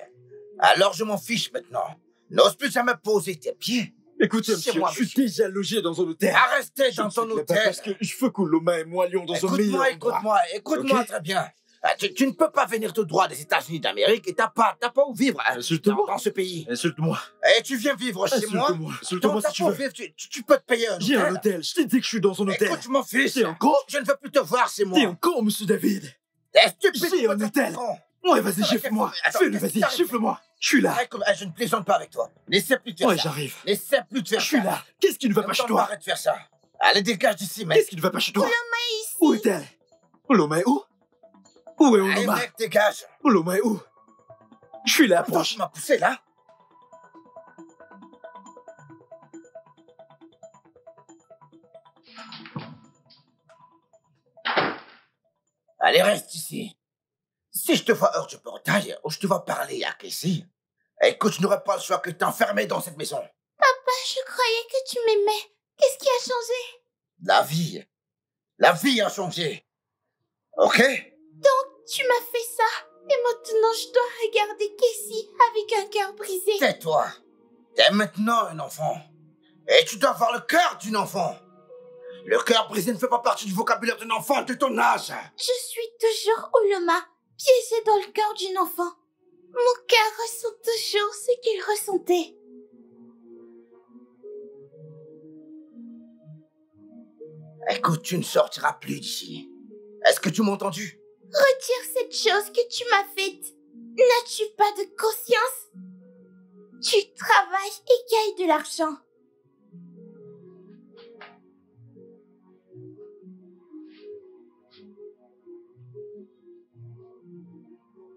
Alors je m'en fiche maintenant. N'ose plus jamais poser tes pieds. Écoutez, Chez monsieur, moi, je suis déjà logé dans un hôtel. À rester Je dans ne ton suis là-bas hôtel. parce que je veux qu'Oloma et moi allions dans un meilleur endroit. Écoute-moi Ok. très bien. Tu ne peux pas venir tout droit des États-Unis d'Amérique et t'as pas où vivre Insulte-moi. dans ce pays. Insulte-moi. Et tu viens vivre chez moi. Insulte-moi. Insulte-moi si tu veux. Vivre, tu peux te payer un J'ai un hôtel. hôtel. Je t'ai dit que je suis dans un hôtel. Écoute, mon fils, T'es un con? je ne veux plus te voir chez moi. T'es un con, monsieur David. T'es stupide. J'ai un peut-être, hôtel. con. Ouais, vas-y, gifle-moi. Attends, Fais-le, qu'est-ce vas-y, qui t'arrive? gifle-moi. Je suis là. Arrête, je ne plaisante pas avec toi. N'essaie plus de faire Ouais, ça. j'arrive. N'essaie plus de faire Je ça. suis là. Qu'est-ce qui ne va pas chez toi? Arrête de faire ça. Allez, dégage d'ici, mec. Qu'est-ce qui ne va pas chez toi? Ici. Où est-elle? Oloma est où? Où est Allez, Oloma? mec, dégage. Oloma est où? Je suis là, Attends, proche. tu m'as poussé, là. Allez, reste ici. Si je te vois hors du portail, ou je te vois parler à Casey, écoute, je n'aurai pas le choix que t'enfermer dans cette maison. Papa, je croyais que tu m'aimais. Qu'est-ce qui a changé? La vie a changé. Ok? Tu m'as fait ça. Et maintenant, je dois regarder Casey avec un cœur brisé. Tais-toi. T'es maintenant un enfant. Et tu dois avoir le cœur d'une enfant. Le cœur brisé ne fait pas partie du vocabulaire d'un enfant de ton âge. Je suis toujours Oloma, piégée dans le cœur d'une enfant. Mon cœur ressent toujours ce qu'il ressentait. Écoute, tu ne sortiras plus d'ici. Est-ce que tu m'as entendu? Retire cette chose que tu m'as faite. N'as-tu pas de conscience? Tu travailles et gagnes de l'argent.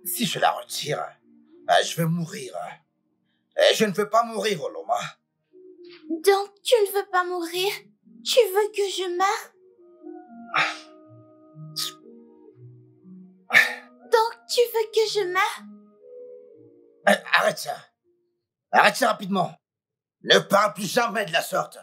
Si je la retire, je vais mourir. Et je ne veux pas mourir, Oloma. Donc, tu ne veux pas mourir? Tu veux que je meure? Donc, tu veux que je meure? Arrête ça. Arrête ça rapidement. Ne parle plus jamais de la sorte.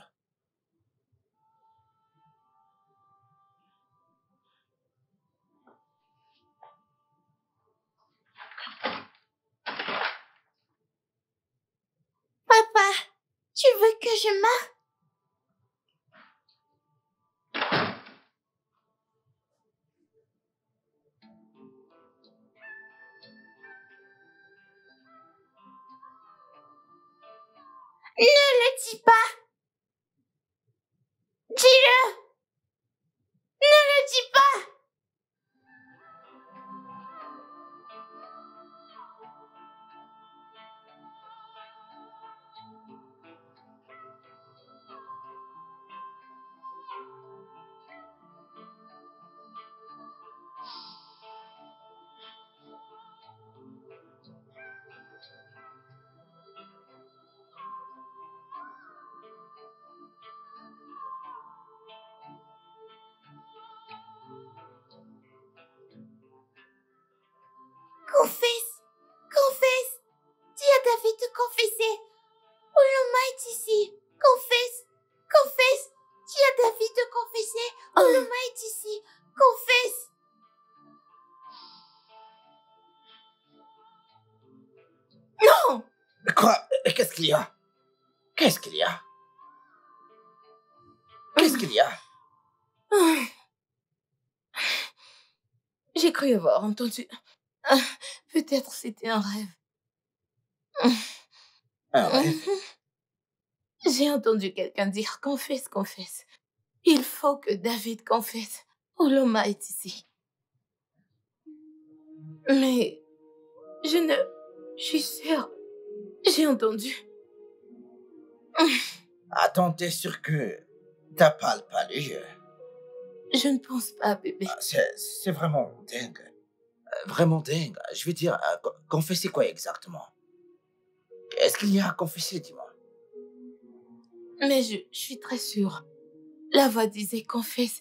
Papa, tu veux que je meure? Ne le dis pas. Dis-le. Ne le dis pas. Confesse. Confesse. Dis à David de confesser. Oloma est ici. Confesse. Confesse. Dis à David de confesser. Oloma est ici. Confesse. Non! Quoi? Qu'est-ce qu'il y a? Qu'est-ce qu'il y a? Qu'est-ce qu'il y a? J'ai cru avoir entendu... Ah, peut-être c'était un rêve. Un rêve? J'ai entendu quelqu'un dire « Confesse, confesse. Il faut que David confesse. Oloma est ici. » Mais je ne... Je suis sûre. J'ai entendu. Attends, t'es sûr que t'as pas le palais? Je ne pense pas, bébé. C'est vraiment dingue. Vraiment dingue. Je veux dire, confesser quoi exactement? Qu'est-ce qu'il y a à confesser, dis-moi? Mais je suis très sûre. La voix disait « Confesse.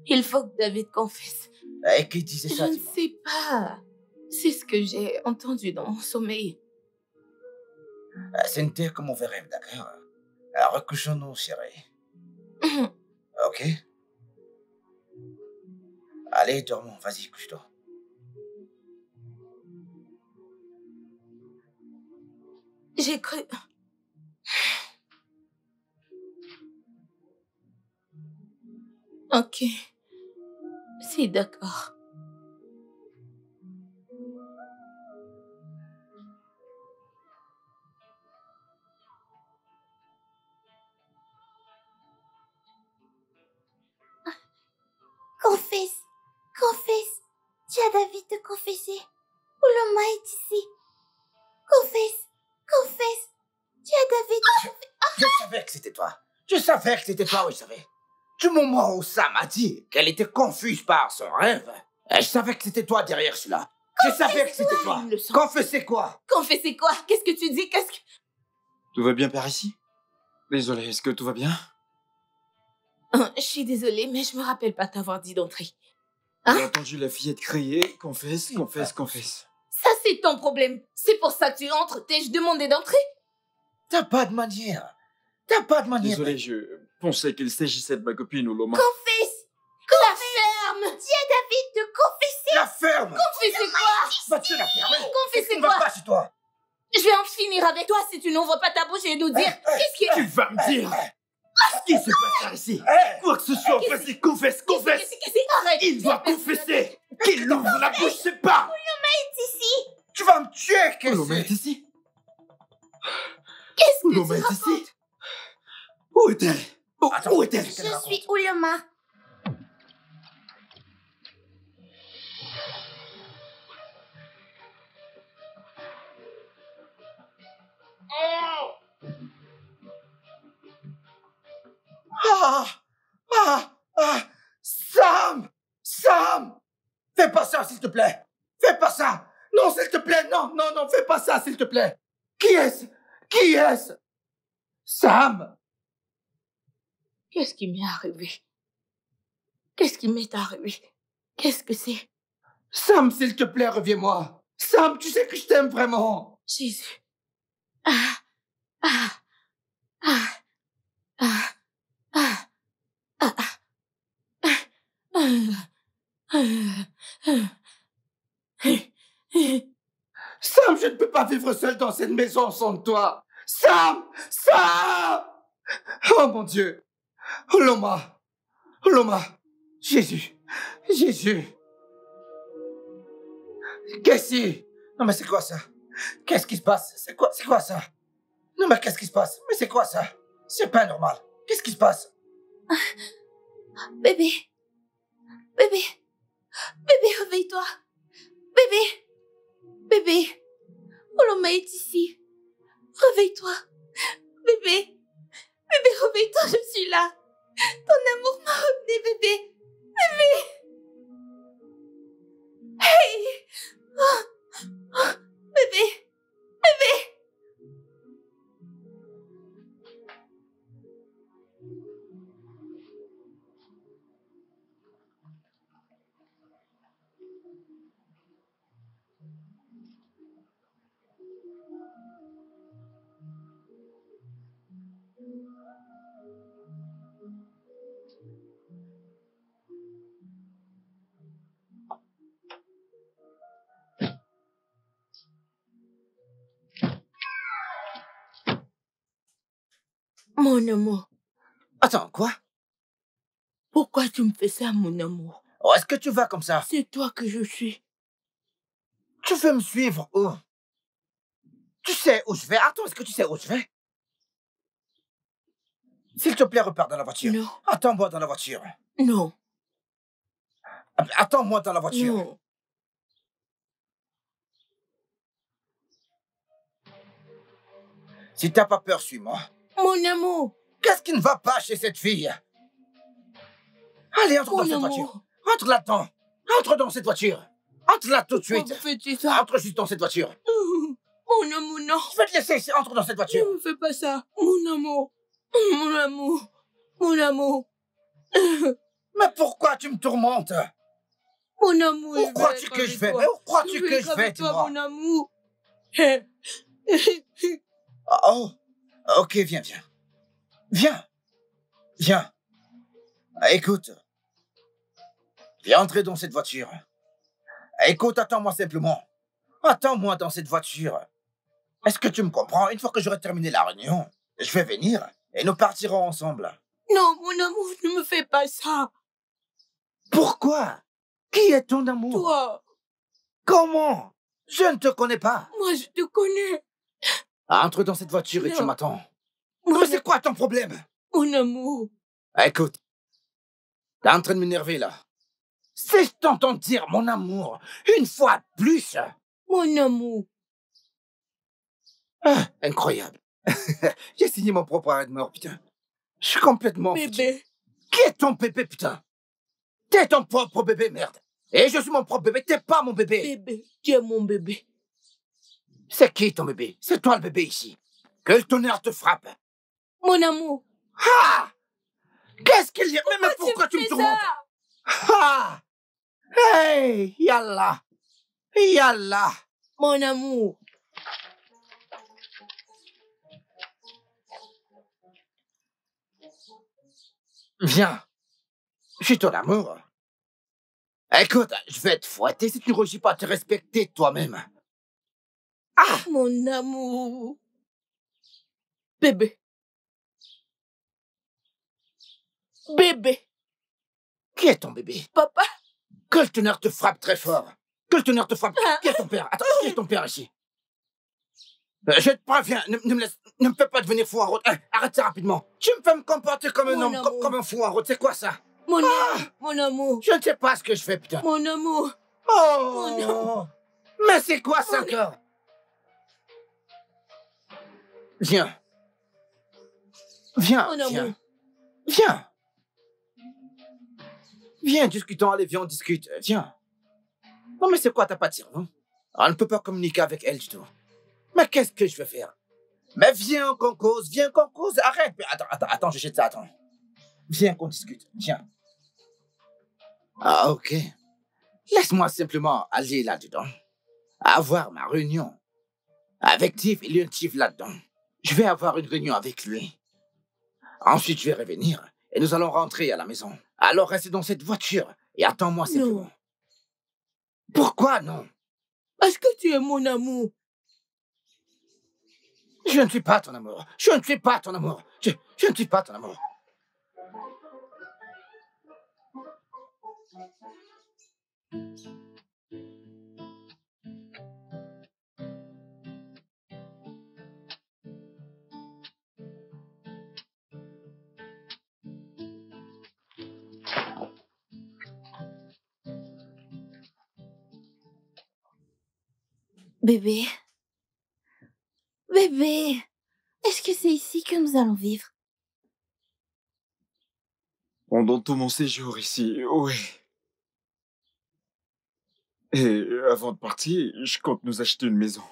Il faut que David confesse. » Et qui disait ça, Je ne dis-moi? sais pas. C'est ce que j'ai entendu dans mon sommeil. Ce n'était que mauvais rêve, d'accord? Alors, recouchons-nous, chérie. Ok? Allez, dormons. Vas-y, couche-toi. J'ai cru... Ok. C'est d'accord. Confesse, confesse. Tu as David de confesser. Oloma est ici. Confesse, confesse. Tu as David. Je savais que c'était toi. Je savais que c'était toi, oui, je savais. Du moment où Sam a dit qu'elle était confuse par son rêve, je savais que c'était toi derrière cela. Je savais que c'était toi. Il le sent. Confessez quoi? Confessez quoi? Qu'est-ce que tu dis? Qu'est-ce que... Tout va bien par ici? Désolé, est-ce que tout va bien? Je suis désolée, mais je me rappelle pas t'avoir dit d'entrer. J'ai entendu la fillette crier, confesse, confesse, confesse. Ça, c'est ton problème. C'est pour ça que tu entres. T'ai-je demandé d'entrer? T'as pas de manière. T'as pas de manière. Désolé, je pensais qu'il s'agissait de ma copine Oloma. Confesse. La ferme! Dis à David de confesser. La ferme! Confessez quoi? Vas-tu la fermer? Confessez Qu'est-ce qui ne va quoi? pas chez toi? Je vais en finir avec toi si tu n'ouvres pas ta bouche et nous dire qu'est-ce qui... Tu vas me dire ce qui se passe par ici. Hey! Quoi que ce soit, vas-y, confesse, confesse. Qu'est-ce que arrête? Il doit confesser. Qu'il ouvre la bouche, c'est pas. Tu vas me tuer, Oloma est qu'est-ce que ici? Qu'est-ce que Oloma tu est racontes? ici? Où est-elle? Attends, Où est-elle? qu'est-ce qu'elle Je raconte? suis Oloma. Ah! Ah! Ah! Sam! Sam! Fais pas ça, s'il te plaît! Fais pas ça! Non, s'il te plaît! Non, non, non, fais pas ça, s'il te plaît! Qui est-ce? Qui est-ce? Sam! Qu'est-ce qui m'est arrivé? Qu'est-ce qui m'est arrivé? Qu'est-ce que c'est? Sam, s'il te plaît, reviens-moi! Sam, tu sais que je t'aime vraiment! Jésus. Ah, ah, ah, ah, ah, ah, Sam, je ne peux pas vivre seul dans cette maison sans toi! Sam! Sam! Oh mon Dieu! Oloma! Oloma! Jésus! Jésus! Qu'est-ce? Non mais c'est quoi ça? Qu'est-ce qui se passe? C'est quoi ça? Non mais qu'est-ce qui se passe? Mais c'est quoi ça? C'est pas normal. Qu'est-ce qui se passe? Bébé. Bébé. Bébé, réveille-toi. Bébé. Bébé. Oloma est ici. Réveille-toi. Bébé. Bébé, réveille-toi, je suis là. Ton amour m'a ramené, bébé. Bébé. Hey. Oh. Oh. Bébé. Bébé. Mon amour, Attends, quoi? pourquoi tu me fais ça, mon amour? Où est-ce que tu vas comme ça? C'est toi que je suis. Tu veux me suivre où? Tu sais où je vais? Attends, est-ce que tu sais où je vais? S'il te plaît, repars dans la voiture. Non. Attends-moi dans la voiture. Non. Attends-moi dans la voiture. Non. Si t'as pas peur, suis-moi. Mon amour. Qu'est-ce qui ne va pas chez cette fille? Allez, entre dans cette voiture. Entre là-dedans. Entre dans cette voiture. Entre là tout de suite. Pourquoi vous faites ça? Entre juste dans cette voiture. Mon amour, non. Je vais te laisser ici. Entre dans cette voiture. Ne me fais pas ça. Mon amour. Mon amour. Mon amour. Mais pourquoi tu me tourmentes? Mon amour. Où crois-tu que je vais? Mais où crois-tu que je vais, dis-moi? Mon amour. Oh, ok, viens. Viens. Écoute. Viens entrer dans cette voiture. Écoute, attends-moi simplement. Attends-moi dans cette voiture. Est-ce que tu me comprends? Une fois que j'aurai terminé la réunion, je vais venir et nous partirons ensemble. Non, mon amour, ne me fais pas ça. Pourquoi? Qui est ton amour? Toi. Comment? Je ne te connais pas. Moi, je te connais. Entre dans cette voiture et Non. tu m'attends. Mon Mais c'est quoi ton problème? Mon amour. Écoute, t'es en train de m'énerver là. Si je t'entends dire mon amour une fois de plus. Mon amour. Ah, incroyable. J'ai signé mon propre arrêt de mort, putain. Je suis complètement foutu. Bébé. Qui est ton bébé, putain? T'es ton propre bébé, merde. Et je suis mon propre bébé, t'es pas mon bébé. Bébé, tu es mon bébé. C'est qui ton bébé? C'est toi le bébé ici. Que le tonnerre te frappe. Mon amour. Ah! Qu'est-ce qu'il y a? Mais pourquoi tu me fais tourmentes? ça? Ah! Hey! Yallah! Yallah! Mon amour. Viens. Je suis ton amour. Écoute, je vais te fouetter si tu ne réussis pas à te respecter toi-même. Ah! Mon amour. Bébé. Bébé. Qui est ton bébé? Papa. Que le tonnerre te frappe très fort. Que le tonnerre te frappe. Ah. Qui est ton père? Attends, qui est ton père ici? Je te préviens, ne me fais pas devenir fou en route. Arrête ça rapidement. Tu me fais me comporter comme un Mon homme, amour. comme un fou en route. C'est quoi ça? Mon Ah. amour. Mon amour. Je ne sais pas ce que je fais, putain. Mon amour. Oh! Mon Mais c'est quoi ça encore? Viens. Viens, Mon viens. amour. Viens. Viens, discutons, allez, viens, on discute. Viens. Non, mais c'est quoi ta pâture, non? On ne peut pas communiquer avec elle du tout. Mais qu'est-ce que je vais faire? Mais viens qu'on cause, arrête. Mais attends, je jette ça, attends. Viens qu'on discute, viens. Ah, ok. Laisse-moi simplement aller là-dedans. Avoir ma réunion. Avec Tiff, il y a un Tiff là-dedans. Je vais avoir une réunion avec lui. Ensuite, je vais revenir et nous allons rentrer à la maison. Alors reste dans cette voiture et attends-moi simplement. Non. Pourquoi non? Parce que tu es mon amour. Je ne suis pas ton amour. Je ne suis pas ton amour. Je ne suis pas ton amour. Bébé. Bébé. Est-ce que c'est ici que nous allons vivre? Pendant tout mon séjour ici, oui. Et avant de partir, je compte nous acheter une maison.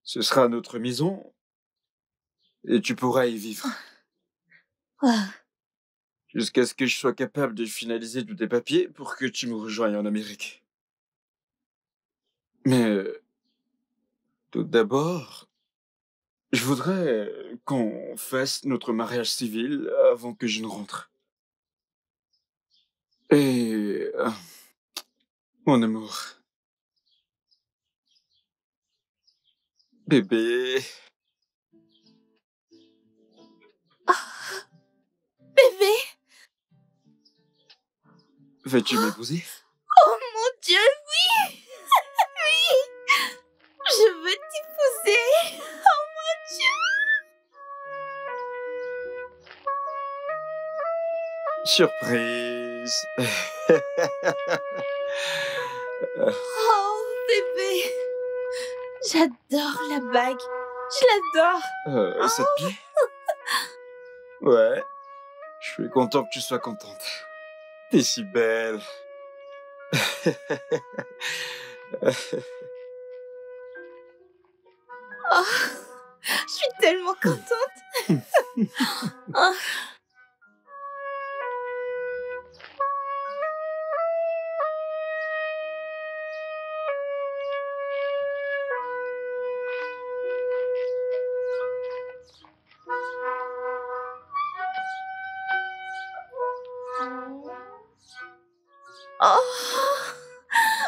Ce sera notre maison et tu pourras y vivre. Ah, Jusqu'à ce que je sois capable de finaliser tous tes papiers pour que tu me rejoignes en Amérique. Mais tout d'abord, je voudrais qu'on fasse notre mariage civil avant que je ne rentre. Et mon amour. Bébé. bébé. Veux-tu m'épouser? Surprise. Oh, bébé. J'adore la bague. Je l'adore. Ça te plaît? Ouais. Je suis content que tu sois contente. T'es si belle. Oh, je suis tellement contente. Oh. Oh,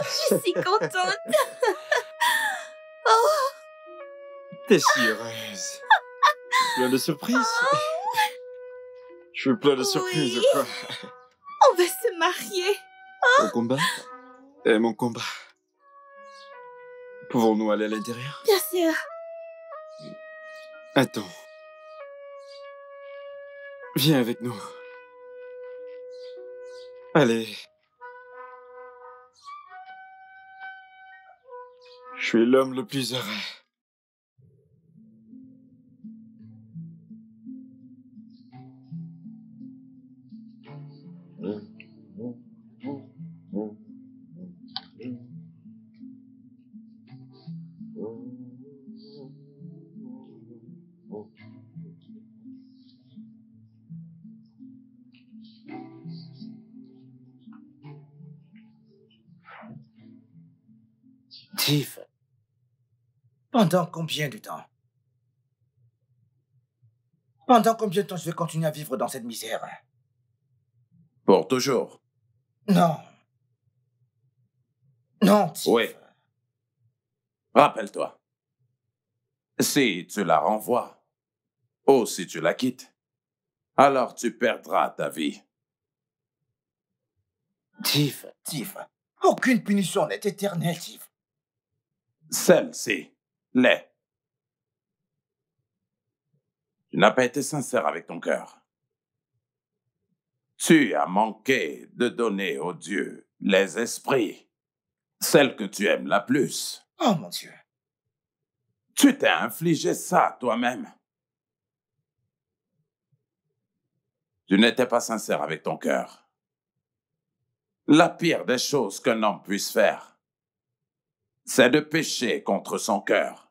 je suis si contente. Oh, T'es si heureuse. Plein de surprises. Je suis plein de surprises, Oui. quoi. on va se marier. Ton combat et mon combat. Pouvons-nous aller à l'intérieur? Bien sûr. Attends. Viens avec nous. Allez. Je suis l'homme le plus heureux. Tiff, pendant combien de temps? Pendant combien de temps je vais continuer à vivre dans cette misère? Pour toujours. Non. Non, Tiff. Oui. Rappelle-toi. Si tu la renvoies, ou si tu la quittes, alors tu perdras ta vie. Tiff, aucune punition n'est éternelle, Tiff. Celle-ci l'est. Tu n'as pas été sincère avec ton cœur. Tu as manqué de donner aux dieux les esprits, celle que tu aimes la plus. Oh mon Dieu. Tu t'es infligé ça toi-même. Tu n'étais pas sincère avec ton cœur. La pire des choses qu'un homme puisse faire, c'est de pécher contre son cœur.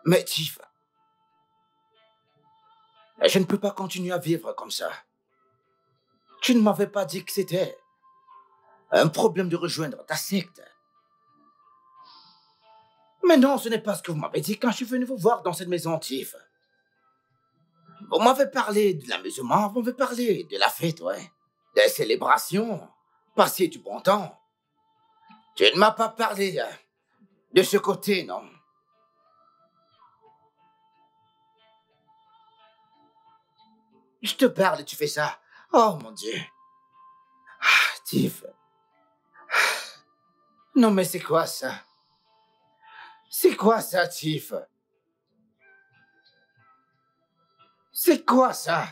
Mais Tiff, je ne peux pas continuer à vivre comme ça. Tu ne m'avais pas dit que c'était un problème de rejoindre ta secte. Mais non, ce n'est pas ce que vous m'avez dit quand je suis venu vous voir dans cette maison, Tiff. Vous m'avez parlé de l'amusement, vous m'avez parlé de la fête, ouais. Des célébrations, passer du bon temps. Tu ne m'as pas parlé de ce côté, non. Je te parle et tu fais ça. Oh mon Dieu. Ah, Tiff. Non mais c'est quoi ça? C'est quoi ça, Tiff? C'est quoi ça?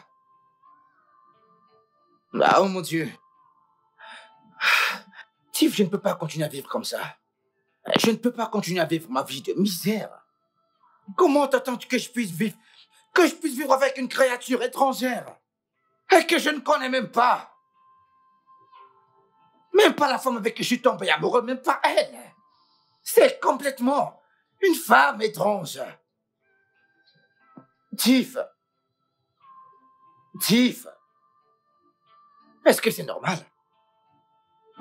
Ah, oh mon Dieu. Tiff, je ne peux pas continuer à vivre comme ça. Je ne peux pas continuer à vivre ma vie de misère. Comment t'attends-tu que je puisse vivre avec une créature étrangère et que je ne connais même pas? Même pas la femme avec qui je suis tombé amoureux, même pas elle. C'est complètement une femme étrange. Tiff. Est-ce que c'est normal?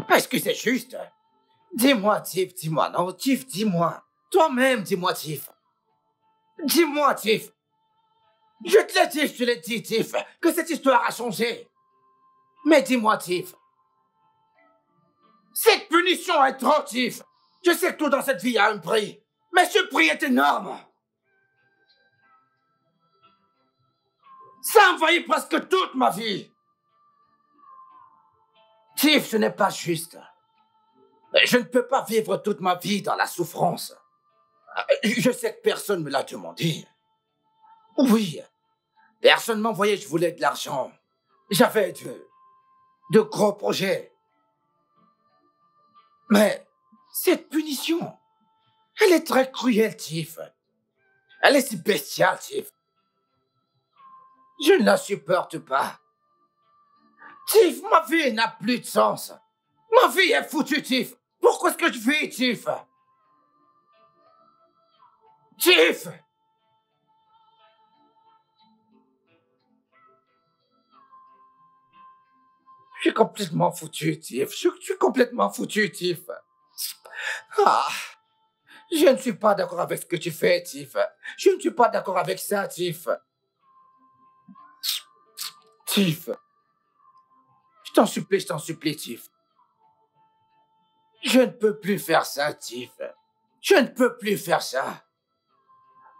Est-ce que c'est juste? Dis-moi, Tiff, dis-moi. Non, Tiff, dis-moi. Toi-même, dis-moi, Tiff. Dis-moi, Tiff. Je te l'ai dit, Tiff, que cette histoire a changé. Mais dis-moi, Tiff. Cette punition est trop, Tiff. Je sais que tout dans cette vie a un prix. Mais ce prix est énorme. Ça a envahi presque toute ma vie. Tiff, ce n'est pas juste. Je ne peux pas vivre toute ma vie dans la souffrance. Je sais que personne me l'a demandé. Oui, personne m'envoyait, je voulais de l'argent. J'avais de gros projets. Mais cette punition, elle est très cruelle, Tiff. Elle est si bestiale, Tiff. Je ne la supporte pas. Tiff, ma vie n'a plus de sens. Ma vie est foutue, Tiff. Pourquoi est-ce que je vis, Tiff? Tiff! Je suis complètement foutu, Tiff. Je suis complètement foutu, Tiff. Ah, je ne suis pas d'accord avec ce que tu fais, Tiff. Je ne suis pas d'accord avec ça, Tiff. Tiff. Je t'en supplie, Tiff. Je ne peux plus faire ça, Tiff. Je ne peux plus faire ça.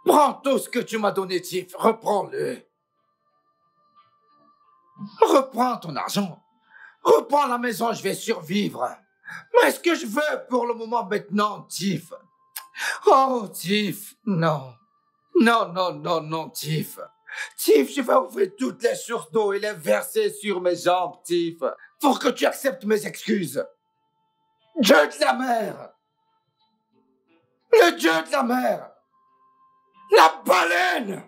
Prends tout ce que tu m'as donné, Tiff. Reprends-le. Reprends ton argent. Reprends la maison, je vais survivre. Mais ce que je veux pour le moment maintenant, Tiff. Oh, Tiff, non. Non, Tiff. Tiff, je vais ouvrir toutes les sources d'eau et les verser sur mes jambes, Tiff, pour que tu acceptes mes excuses. Dieu de la mer. Le dieu de la mer. La baleine.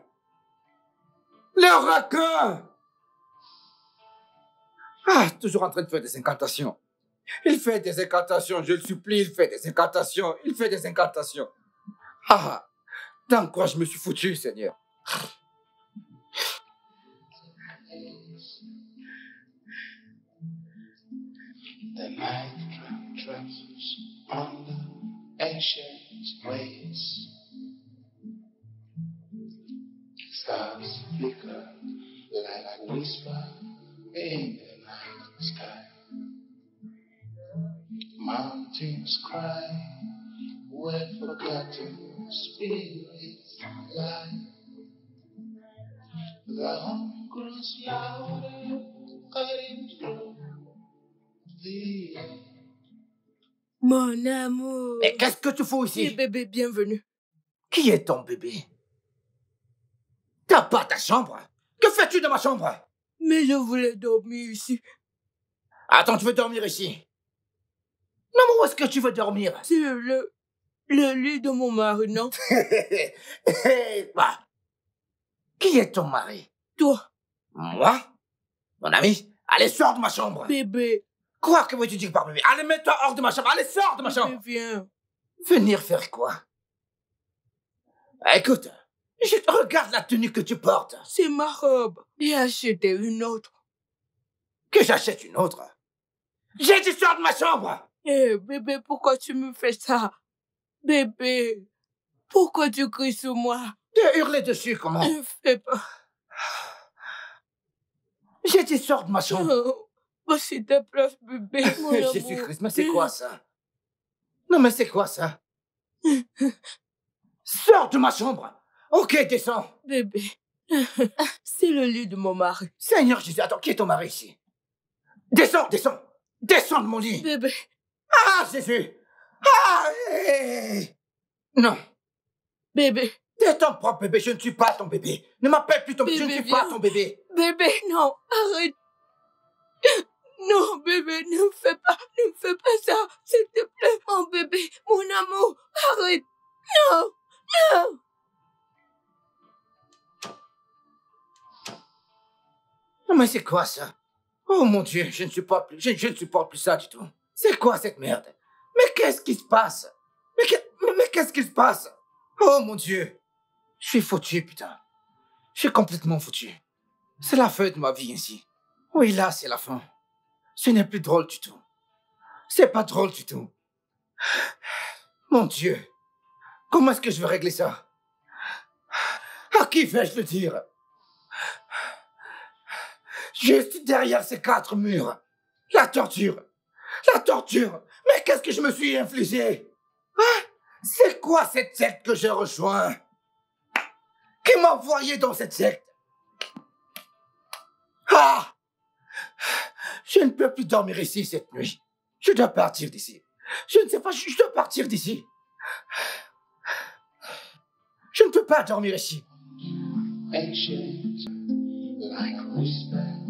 Le requin. Ah, toujours en train de faire des incantations. Il fait des incantations, je le supplie, il fait des incantations. Ah, dans quoi je me suis foutu, Seigneur. The night travels on the ancient ways. Stars flicker like a whisper in the night sky. Mountains cry where forgotten spirits lie. The hum grows louder, cutting through the air. Mon amour. Mais qu'est-ce que tu fous ici? Bébé, bienvenue. Qui est ton bébé? T'as pas ta chambre? Que fais-tu dans ma chambre? Mais je voulais dormir ici. Attends, tu veux dormir ici? Non, mais où est-ce que tu veux dormir? C'est le lit de mon mari, non? Bah, qui est ton mari? Toi. Moi? Mon ami? Allez, sors de ma chambre! Bébé. Quoi que veux-tu dire par bébé? Allez, mets-toi hors de ma chambre! Allez, sors de ma chambre! Bébé, viens. Venir faire quoi? Écoute, regarde la tenue que tu portes. C'est ma robe. J'ai acheté une autre. Que j'achète une autre? J'ai dit sors de ma chambre! Eh, bébé, pourquoi tu me fais ça? Bébé, pourquoi tu cries sur moi? De hurler dessus, comment? Ne fais pas. J'ai dit sors de ma chambre. Oh, s'il te plaît, bébé, mon amour. Jésus-Christ, mais c'est quoi ça? Non, mais c'est quoi ça? Sors de ma chambre! Ok, descends! Bébé, c'est le lit de mon mari. Seigneur Jésus, attends, qui est ton mari ici? Descends! Descends de mon lit! Bébé. Ah, Jésus! Ah! Non! Bébé. T'es ton propre bébé, je ne suis pas ton bébé. Ne m'appelle plus ton bébé, je ne suis pas ton bébé. Bébé, non, arrête. Non, bébé, ne fais pas ça, s'il te plaît. Oh, bébé, mon amour, arrête. Non. Non, mais c'est quoi ça? Oh mon Dieu, je ne supporte plus ça du tout. C'est quoi cette merde? Mais qu'est-ce qui se passe? Mais qu'est-ce qui se passe? Oh mon Dieu. Je suis foutu, putain. Je suis complètement foutu. C'est la fin de ma vie ici. Oui, là, c'est la fin. Ce n'est plus drôle du tout. C'est pas drôle du tout. Mon Dieu. Comment est-ce que je vais régler ça? À qui vais-je le dire? Juste derrière ces 4 murs. La torture. Mais qu'est-ce que je me suis infligé? Hein? C'est quoi cette secte que j'ai rejoint? Qui m'a envoyé dans cette secte? Ah! Je ne peux plus dormir ici cette nuit. Je dois partir d'ici. Je ne sais pas, je dois partir d'ici. Je ne peux pas dormir ici. Ancient, like whisper.